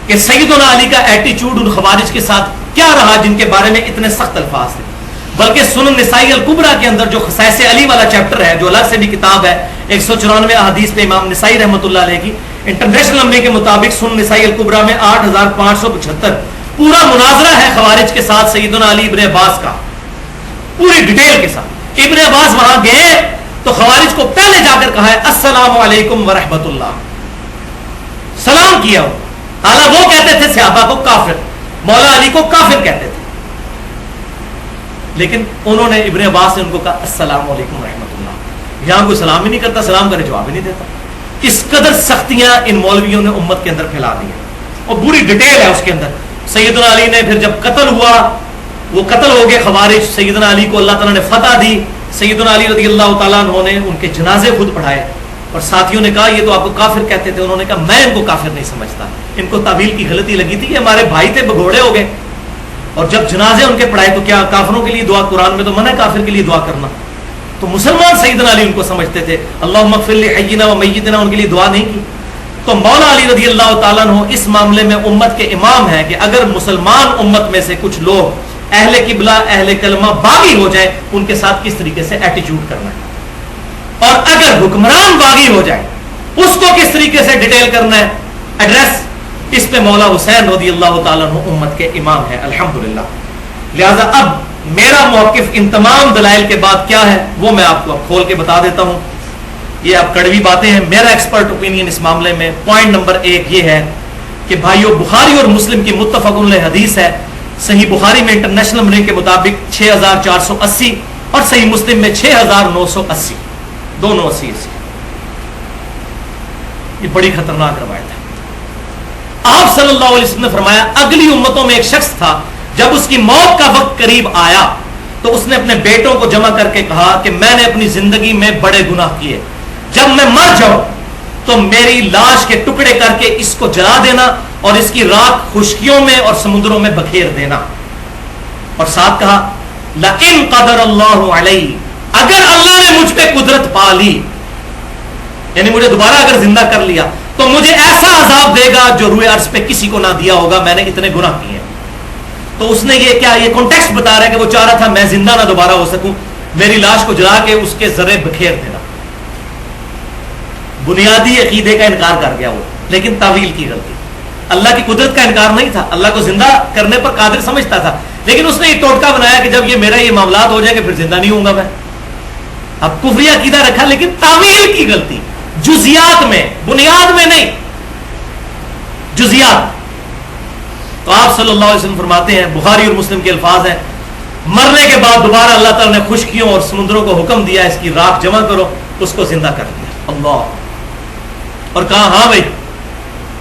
کہ سیدنا علی کا ایٹیچیوڈ ان خوارج کے ساتھ کیا رہا جن کے بارے میں اتنے سخت الفاظ تھے. بلکہ سنن نسائی الکبریٰ کے اندر جو خصائص علی والا چیپٹر ہے, جو الگ سے بھی کتاب ہے, 194 احادیث پہ امام نسائی رحمۃ اللہ علیہ کی انٹرنیشنل نمبر کے مطابق سنن نسائی الکبریٰ میں 8575 پورا مناظرہ ہے خوارج کے ساتھ سیدنا علی ابن عباس کا, پوری ڈیٹیل کے ساتھ. ابن عباس وہاں گئے تو خوارج کو پہلے جا کر کہا ہے السلام علیکم ورحمۃ اللہ، سلام کیا ہو. حالانکہ وہ کہتے تھے صحابہ کو کافر، مولا علی کو کافر کہتے تھے، لیکن انہوں نے ابن عباس نے ان کو کہا السلام علیکم ورحمۃ اللہ. یہاں کوئی سلام ہی نہیں کرتا، سلام کرے جواب ہی نہیں دیتا. اس قدر سختیاں ان مولویوں نے امت کے اندر پھیلا دی ہیں، اور بری ڈیٹیل ہے اس کے اندر. سیدنا علی نے پھر جب قتل ہوا، وہ قتل ہو گئے خوارج، سیدنا علی کو اللہ تعالیٰ نے فتح دی. سیدنا علی رضی اللہ تعالیٰ عنہ نے ان کے جنازے خود پڑھائے، اور ساتھیوں نے کہا یہ تو آپ کو کافر کہتے تھے. انہوں نے کہا میں ان کو کافر نہیں سمجھتا، ان کو تعویل کی غلطی لگی تھی، یہ ہمارے بھائی تھے، بگوڑے ہو گئے. اور جب جنازے ان کے پڑھائے تو کیا کافروں کے لیے دعا، قرآن میں تو منع ہے کافر کے لیے دعا کرنا. تو مسلمان سیدنا علی ان کو سمجھتے تھے، اللہم اغفر لحینا و میتنا، ان کے لیے دعا نہیں کی. تو مولا علی رضی اللہ تعالیٰ عنہ اس معاملے میں امت کے امام ہیں کہ اگر مسلمان امت میں سے کچھ لوگ اہل قبلہ اہل کلمہ باغی ہو جائے، ان کے ساتھ کس طریقے سے ایٹیچیوڈ کرنا ہے، اور اگر حکمران باغی ہو جائے اس کو کس طریقے سے ڈیٹیل کرنا ہے، ایڈریس. اس پہ مولا حسین رضی اللہ تعالیٰ عنہ امت کے امام ہے الحمدللہ. لہذا اب میرا موقف ان تمام دلائل کے بعد کیا ہے وہ میں آپ کو اب کھول کے بتا دیتا ہوں. یہ اب کڑوی باتیں ہیں، میرا ایکسپرٹ اوپینین اس معاملے میں. پوائنٹ نمبر 1 یہ ہے کہ بھائیو، بخاری اور مسلم کی متفق علیہ حدیث ہے. صحیح بخاری میں انٹرنیشنل نمبرنگ کے مطابق 6480 اور صحیح مسلم میں 6980، دونوں 80. یہ بڑی خطرناک روایت ہے. آپ صلی اللہ علیہ وسلم نے فرمایا اگلی امتوں میں ایک شخص تھا، جب اس کی موت کا وقت قریب آیا تو اس نے اپنے بیٹوں کو جمع کر کے کہا کہ میں نے اپنی زندگی میں بڑے گناہ کیے، جب میں مر جاؤں تو میری لاش کے ٹکڑے کر کے اس کو جلا دینا اور اس کی راکھ خشکیوں میں اور سمندروں میں بکھیر دینا. اور ساتھ کہا لئن قدر اللہ علیہ، اگر اللہ نے مجھ پہ قدرت پا لی، یعنی مجھے دوبارہ اگر زندہ کر لیا تو مجھے ایسا عذاب دے گا جو روئے عرش پہ کسی کو نہ دیا ہوگا، میں نے اتنے گناہ کیے. تو اس نے یہ کیا، یہ کانٹیکسٹ بتا رہا ہے کہ وہ چاہ رہا تھا میں زندہ نہ دوبارہ ہو سکوں، میری لاش کو جلا کے اس کے ذرے بکھیر دینا. بنیادی عقیدے کا انکار کر گیا وہ، لیکن تعویل کی غلطی. اللہ کی قدرت کا انکار نہیں تھا، اللہ کو زندہ کرنے پر قادر سمجھتا تھا، لیکن اس نے یہ ٹوٹکا بنایا کہ جب یہ میرا یہ معاملات ہو جائیں گے پھر زندہ نہیں ہوں گا میں. اب کفری عقیدہ رکھا لیکن تعویل کی غلطی، جزیات میں، بنیاد میں نہیں، جزیات. تو آپ صلی اللہ علیہ وسلم فرماتے ہیں، بخاری اور مسلم کے الفاظ ہیں، مرنے کے بعد دوبارہ اللہ تعالیٰ نے خشکیوں اور سمندروں کو حکم دیا اس کی راکھ جمع کرو، اس کو زندہ کر دیا. اللہ. اور کہا ہاں بھائی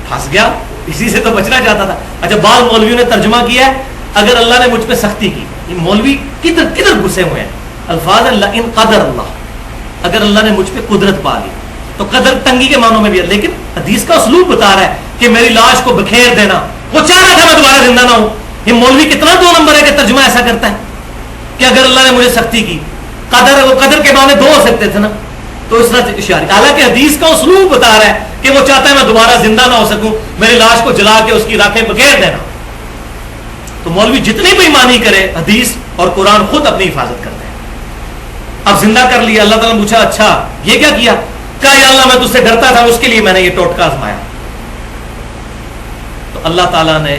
پھنس گیا، اسی سے تو بچنا چاہتا تھا. اچھا، بعض مولویوں نے ترجمہ کیا ہے اگر اللہ نے مجھ پہ سختی کی. یہ مولوی کدھر کدھر گھسے ہوئے ہیں. الفاظ اللہ ان قدر اللہ، اگر اللہ نے مجھ پہ قدرت پا لی تو قدر تنگی کے معنوں میں بھی ہے، لیکن حدیث کا اسلوب بتا رہا ہے کہ میری لاش کو بکھیر دینا. وہ چاہ رہا تھا میں دوبارہ زندہ نہ ہوں. یہ مولوی کتنا 2 نمبر ہے کہ ترجمہ ایسا کرتا ہے کہ اگر اللہ نے مجھے سختی کی. قدر، وہ قدر کے معنی 2 ہو سکتے تھے نا، تو اس طرح اشارہ. حالانکہ حدیث کا اسلوب بتا رہا ہے کہ وہ چاہتا ہے میں دوبارہ زندہ نہ ہو سکوں، میری لاش کو جلا کے اس کی راکھیں بکھیر دینا. تو مولوی جتنی بھی مانی کرے، حدیث اور قرآن خود اپنی حفاظت کرتے ہیں. اب زندہ کر لیا، اللہ تعالیٰ نے پوچھا اچھا یہ کیا کیا؟ کہا یا اللہ میں تجھ سے ڈرتا تھا، اس کے لیے میں نے یہ ٹوٹکا آزمایا. تو اللہ تعالیٰ نے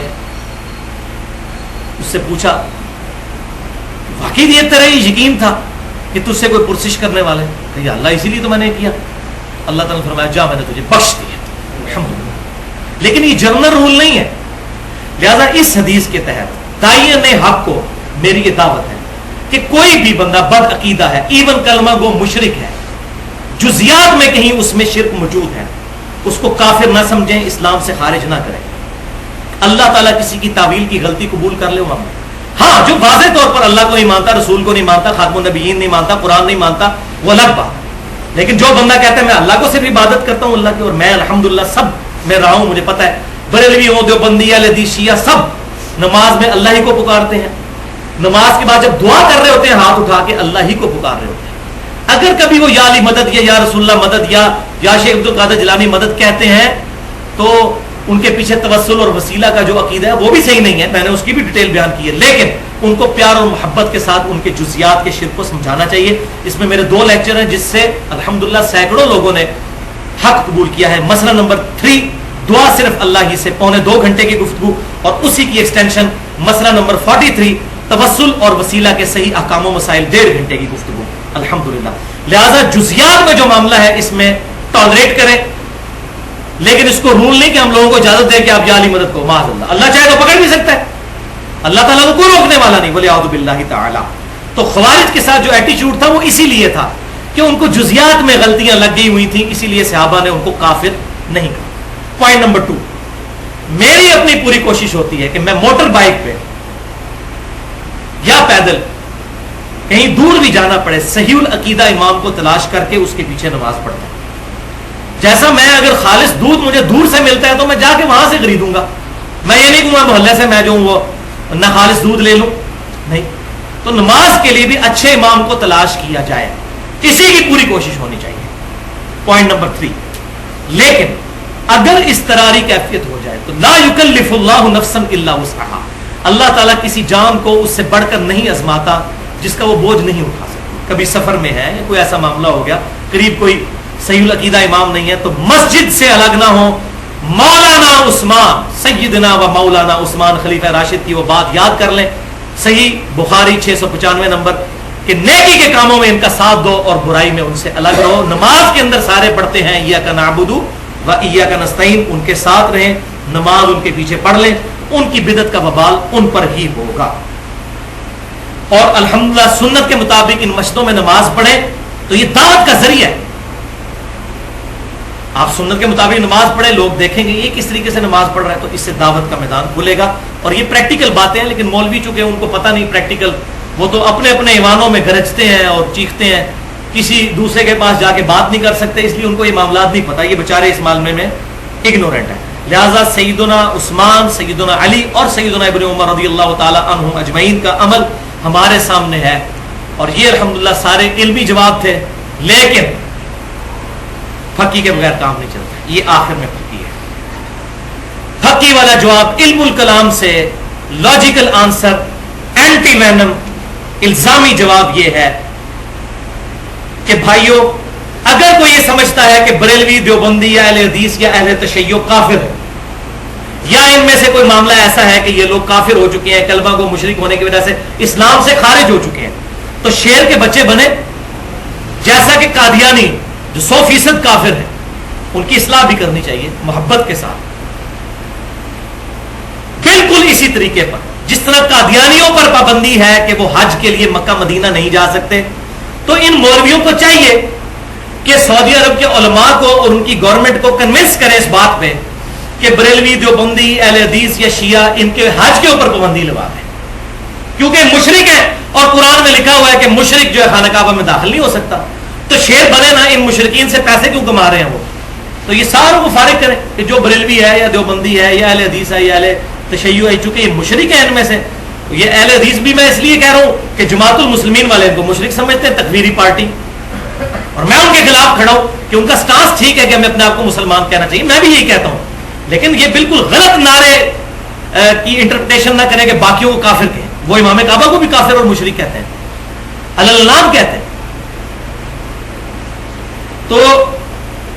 اس سے پوچھا واقعی یہ تیرا یہ یقین تھا کہ تجھ سے کوئی پرسش کرنے والے؟ کہ یا اللہ اسی لیے تو میں نے کیا. اللہ تعالیٰ نے فرمایا جا میں نے تجھے بخش دیا الحمدللہ. لیکن یہ جنرل رول نہیں ہے. لہذا اس حدیث کے تحت داعین حق کو میری یہ دعوت ہے کہ کوئی بھی بندہ بد عقیدہ ہے، ایون کلمہ گو مشرک ہے، جزیات میں کہیں اس میں شرک موجود ہے، اس کو کافر نہ سمجھیں، اسلام سے خارج نہ کریں. اللہ تعالیٰ کسی کی تعویل کی غلطی قبول کر لے وہ. ہاں، جو واضح طور پر اللہ کو نہیں مانتا، رسول کو نہیں مانتا، خاتم النبیین نہیں مانتا، قرآن نہیں مانتا، وہ الگ بات. لیکن جو بندہ کہتا ہے میں اللہ کو صرف عبادت کرتا ہوں اللہ کی، اور میں الحمدللہ سب میں رہا ہوں، مجھے پتہ ہے بریلوی ہوں، دیوبندی، اہل حدیث، شیعہ، سب نماز میں اللہ ہی کو پکارتے ہیں. نماز کے بعد جب دعا کر رہے ہوتے ہیں ہاتھ اٹھا کے اللہ ہی کو پکار رہے ہوتے ہیں. اگر کبھی وہ یا علی مدد یا رسول اللہ مدد یا شیخ عبد القادر جیلانی مدد کہتے ہیں تو ان کے پیچھے توسل اور وسیلہ کا جو عقیدہ ہے وہ بھی صحیح نہیں ہے، میں نے اس کی بھی ڈیٹیل بیان کی ہے. لیکن ان کو پیار اور محبت کے ساتھ ان کے جزیات کے شرک کو سمجھانا چاہیے. اس میں میرے 2 لیکچر ہیں جس سے الحمدللہ سینکڑوں لوگوں نے حق قبول کیا ہے. مسئلہ نمبر 3 دعا صرف اللہ ہی سے، 2.25 گھنٹے کی گفتگو، اور اسی کی ایکسٹینشن مسئلہ نمبر 43 توسل اور وسیلہ کے صحیح احکام و مسائل 1.5 گھنٹے کی گفتگو. الحمدللہ. لہذا جزیات میں جو معاملہ ہے اس میں ٹالریٹ کریں, لیکن اس کو رول نہیں کہ ہم لوگوں کو اجازت دیں کہ آپ یا علی مدد کو, معاذ اللہ, اللہ چاہے تو پکڑ بھی سکتا ہے, اللہ تعالیٰ کو کوئی روکنے والا نہیں, بولے اعوذ باللہ تعالی. تو خوارج کے ساتھ جو ایٹیچیوڈ تھا وہ اسی لیے تھا کہ ان کو جزیات میں غلطیاں لگ گئی ہوئی تھیں, اسی لیے صحابہ نے ان کو کافر نہیں کہا. پوائنٹ نمبر 2, میری اپنی پوری کوشش ہوتی ہے کہ میں موٹر بائک پہ یا پیدل کہیں دور بھی جانا پڑے, صحیح العقیدہ امام کو تلاش کر کے اس کے پیچھے نماز پڑھتا ہوں. جیسا میں اگر خالص دودھ مجھے دور سے ملتا ہے تو میں جا کے وہاں سے خریدوں گا, میں یہ نہیں کہوں محلے سے میں جو ہوں وہ نہ خالص دودھ لے لوں, نہیں. تو نماز کے لیے بھی اچھے امام کو تلاش کیا جائے, اسی کی پوری کوشش ہونی چاہیے. پوائنٹ نمبر 3, لیکن اگر اضطراری کیفیت ہو جائے تو لا یکلف اللہ نفسا الا وسعہا, اللہ تعالیٰ کسی جان کو اس سے بڑھ کر نہیں آزماتا جس کا وہ بوجھ نہیں اٹھا سکتی. کبھی سفر میں ہے یا کوئی ایسا معاملہ ہو گیا, قریب کوئی صحیح العقیدہ امام نہیں ہے, تو مسجد سے الگ نہ ہو. مولانا عثمان, سیدنا و مولانا عثمان خلیفہ راشد کی وہ بات یاد کر لیں, صحیح بخاری 695 نمبر, کہ نیکی کے کاموں میں ان کا ساتھ دو اور برائی میں ان سے الگ رہو. نماز کے اندر سارے پڑھتے ہیں ایاک نعبد و ایاک نستعین, ان کے ساتھ رہیں, نماز ان کے پیچھے پڑھ لیں, ان کی بدعت کا وبال ان پر ہی ہوگا. اور الحمدللہ سنت کے مطابق ان مسجدوں میں نماز پڑھیں تو یہ دعوت کا ذریعہ ہے. آپ سنت کے مطابق نماز پڑھیں, لوگ دیکھیں گے یہ کس طریقے سے نماز پڑھ رہا ہے, تو اس سے دعوت کا میدان کھلے گا. اور یہ پریکٹیکل باتیں ہیں, لیکن مولوی چونکہ ان کو پتہ نہیں پریکٹیکل, وہ تو اپنے اپنے ایوانوں میں گرجتے ہیں اور چیختے ہیں, کسی دوسرے کے پاس جا کے بات نہیں کر سکتے, اس لیے ان کو یہ معاملات نہیں پتہ, یہ بیچارے اس معاملے میں اگنورینٹ ہیں. لہٰذا سیدنا عثمان, سیدنا علی اور سیدنا ابن عمر رضی اللہ تعالی عنہم اجمعین کا عمل ہمارے سامنے ہے, اور یہ الحمدللہ سارے علمی جواب تھے, لیکن فقی کے بغیر کام نہیں چلتا. یہ آخر میں فقی ہے. فقی والا جواب علم الکلام سے, لاجیکل آنسر, اینٹی وینم, الزامی جواب یہ ہے کہ بھائیوں, اگر کوئی یہ سمجھتا ہے کہ بریلوی, دیوبندی یا اہل حدیث یا اہل تشیع کافر ہے, یا ان میں سے کوئی معاملہ ایسا ہے کہ یہ لوگ کافر ہو چکے ہیں, کلمہ کو مشرک ہونے کی وجہ سے اسلام سے خارج ہو چکے ہیں, تو شیر کے بچے بنے, جیسا کہ قادیانی جو 100% کافر ہیں, ان کی اصلاح بھی کرنی چاہیے محبت کے ساتھ. بالکل اسی طریقے پر جس طرح قادیانیوں پر پابندی ہے کہ وہ حج کے لیے مکہ مدینہ نہیں جا سکتے, تو ان مولویوں کو چاہیے کہ سعودی عرب کے علماء کو اور ان کی گورنمنٹ کو کنونس کریں اس بات پہ کہ بریلوی, دیوبندی, اہل حدیث یا شیعہ ان کے حج کے اوپر پابندی لگا دیں, کیونکہ مشرک ہے اور قرآن میں لکھا ہوا ہے کہ مشرک جو ہے خانہ کعبہ میں داخل نہیں ہو سکتا. تو شیر بنے نا, ان مشرکین سے پیسے کیوں کما رہے ہیں وہ, تو یہ ساروں کو فارغ کریں کہ جو بریلوی ہے یا دیوبندی ہے یا اہل حدیث ہے یا اہل تشیع ہے, چونکہ یہ مشرک ہے ان میں سے. یہ اہل حدیث بھی میں اس لیے کہہ رہا ہوں کہ جماعت المسلمین والے ان کو مشرک سمجھتے ہیں, تکفیری پارٹی, اور میں ان کے خلاف کھڑا ہوں کہ ان کا سٹانس ٹھیک ہے کہ ہمیں اپنے آپ کو مسلمان کہنا چاہیے, میں بھی یہی کہتا ہوں, لیکن یہ بالکل غلط نعرے کی انٹرپریٹیشن نہ کریں کہ باقیوں کو کافر کہیں. وہ امام کعبہ کو بھی کافر اور مشرک کہتے ہیں, اللہ کہتے ہیں. تو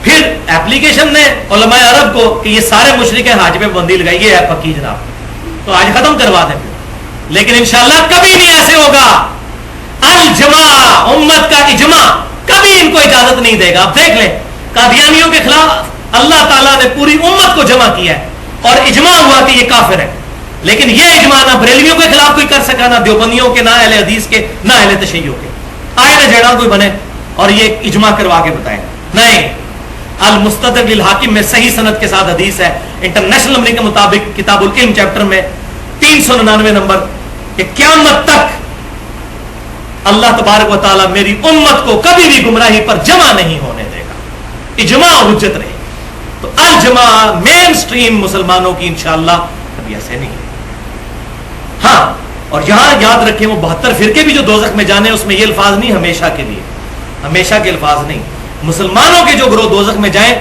پھر اپلیکیشن نے علماء عرب کو کہ یہ سارے مشرک ہیں, حج پہ پابندی لگائی, یہ ہے فقی جناب, تو آج ختم کروا دیں پھر. لیکن انشاءاللہ کبھی نہیں ایسے ہوگا. الجماع, امت کا اجماع کبھی ان کو اجازت نہیں دے گا. آپ دیکھ لیں قادیانیوں کے خلاف اللہ تعالیٰ نے پوری امت کو جمع کیا ہے اور اجماع ہوا کہ یہ کافر ہے, لیکن یہ اجماع نہ بریلویوں کے خلاف کوئی کر سکا, نہ دیوبندیوں کے, نہ اہل حدیث کے, نہ اہل تشیع کے. آئے نہ جڑا کوئی بنے اور یہ اجماع کروا کے بتائے, نہیں. المستدرک للحاکم میں صحیح سند کے ساتھ حدیث ہے, انٹرنیشنل نمبر کے مطابق کتاب العلم چیپٹر میں 399 نمبر, کہ قیامت تک اللہ تبارک و تعالیٰ میری امت کو کبھی بھی گمراہی پر جمع نہیں ہونے دے گا, اجماع حجت رہے. تو الجماع مین سٹریم مسلمانوں کی انشاءاللہ کبھی ایسے نہیں ہے. ہاں, اور یہاں یاد رکھیں وہ 72 فرقے بھی جو دوزخ میں جانے, اس میں یہ الفاظ نہیں ہمیشہ کے لیے, ہمیشہ کے الفاظ نہیں. مسلمانوں کے جو گروہ دوزخ میں جائیں,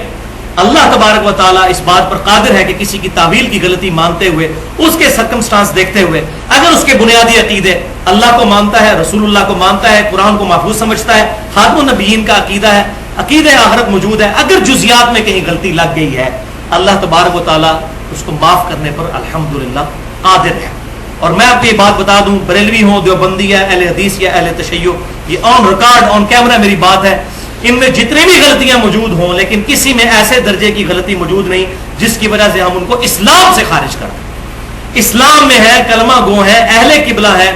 اللہ تبارک و تعالیٰ اس بات پر قادر ہے کہ کسی کی تعویل کی غلطی مانتے ہوئے, اس کے سرکمسٹانس دیکھتے ہوئے, اگر اس کے بنیادی عقیدے اللہ کو مانتا ہے, رسول اللہ کو مانتا ہے, قرآن کو محفوظ سمجھتا ہے, خاتم النبیین کا عقیدہ ہے, عقیدہ آخرت موجود ہے, اگر جزیات میں کہیں غلطی لگ گئی ہے, اللہ تبارک و تعالیٰ اس کو معاف کرنے پر الحمدللہ قادر ہے. اور میں آپ کو یہ بات بتا دوں، بریلوی ہوں، دیوبندی ہے، اہل حدیث یا اہل تشیع، یہ آن ریکارڈ آن کیمرہ میری بات ہے، ان میں جتنی بھی غلطیاں موجود ہوں لیکن کسی میں ایسے درجے کی غلطی موجود نہیں جس کی وجہ سے ہم ان کو اسلام سے خارج کر دیں۔ اسلام میں ہے، کلمہ گو ہے، اہل قبلہ ہے،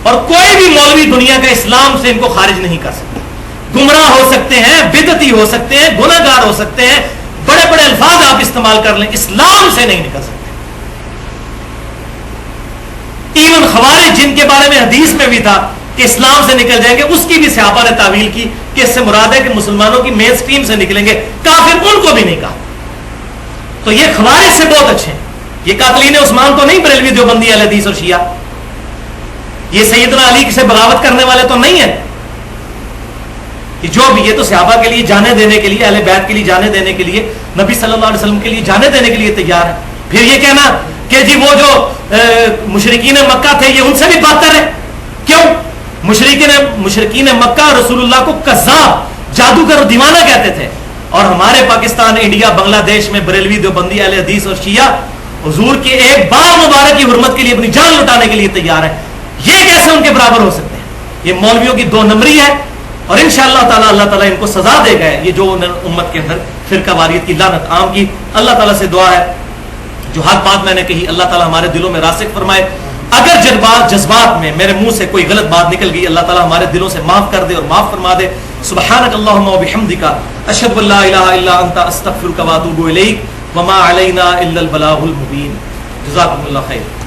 اور کوئی بھی مولوی دنیا کا اسلام سے ان کو خارج نہیں کر سکتا۔ گمراہ ہو سکتے ہیں، بدعتی ہو سکتے ہیں، گناہ گار ہو سکتے ہیں، بڑے بڑے الفاظ آپ استعمال کر لیں، اسلام سے نہیں نکل سکتے۔ ایون خوارج جن کے بارے میں حدیث میں بھی تھا کہ اسلام سے نکل جائیں گے، اس کی بھی صحابہ نے تعویل کی کہ اس سے مراد ہے کہ مسلمانوں کی مین سٹریم سے نکلیں گے، کافر ان کو بھی نہیں کہا۔ تو یہ خوارج سے بہت اچھے ہیں، یہ قاتلین عثمان تو نہیں بریلوی دیوبندی اہل حدیث اور شیعہ، یہ سیدنا علی سے بغاوت کرنے والے تو نہیں ہیں، کہ جو بھی یہ تو صحابہ کے لیے جانے دینے کے لیے، اہل بیت کے لیے جانے دینے کے لیے، نبی صلی اللہ علیہ وسلم کے لیے جانے دینے کے لیے تیار ہے۔ پھر یہ کہنا کہ جی وہ جو مشرکین مکہ تھے یہ ان سے بھی بہتر ہے، کیوں؟ مشرکین مکہ رسول اللہ کو کذاب، جادوگر اور دیوانہ کہتے تھے، اور ہمارے پاکستان، انڈیا، بنگلہ دیش میں بریلوی دیوبندی اہل حدیث اور شیعہ حضور کے ایک بار مبارک کی حرمت کے لیے اپنی جان لٹانے کے لیے تیار ہے۔ یہ کیسے ان کے برابر ہو سکتے ہیں؟ یہ مولویوں کی 2 نمبری ہے، اور انشاءاللہ تعالی اللہ تعالیٰ ان کو سزا دے گا، یہ جو امت کے اندر فرقہ واریت کی لعنت عام کی۔ اللہ تعالیٰ سے دعا ہے جو حق بات میں نے کہی اللہ تعالیٰ ہمارے دلوں میں راسخ فرمائے، اگر جذبات میں میرے منہ سے کوئی غلط بات نکل گئی اللہ تعالیٰ ہمارے دلوں سے معاف کر دے اور معاف فرما دے۔ سبحانک اللہم و بحمدک، اشہد ان لا الہ الا انت، استغفرک و اتوب الیک، وما علینا الا البلاغ المبین۔ جزاکم اللہ خیر۔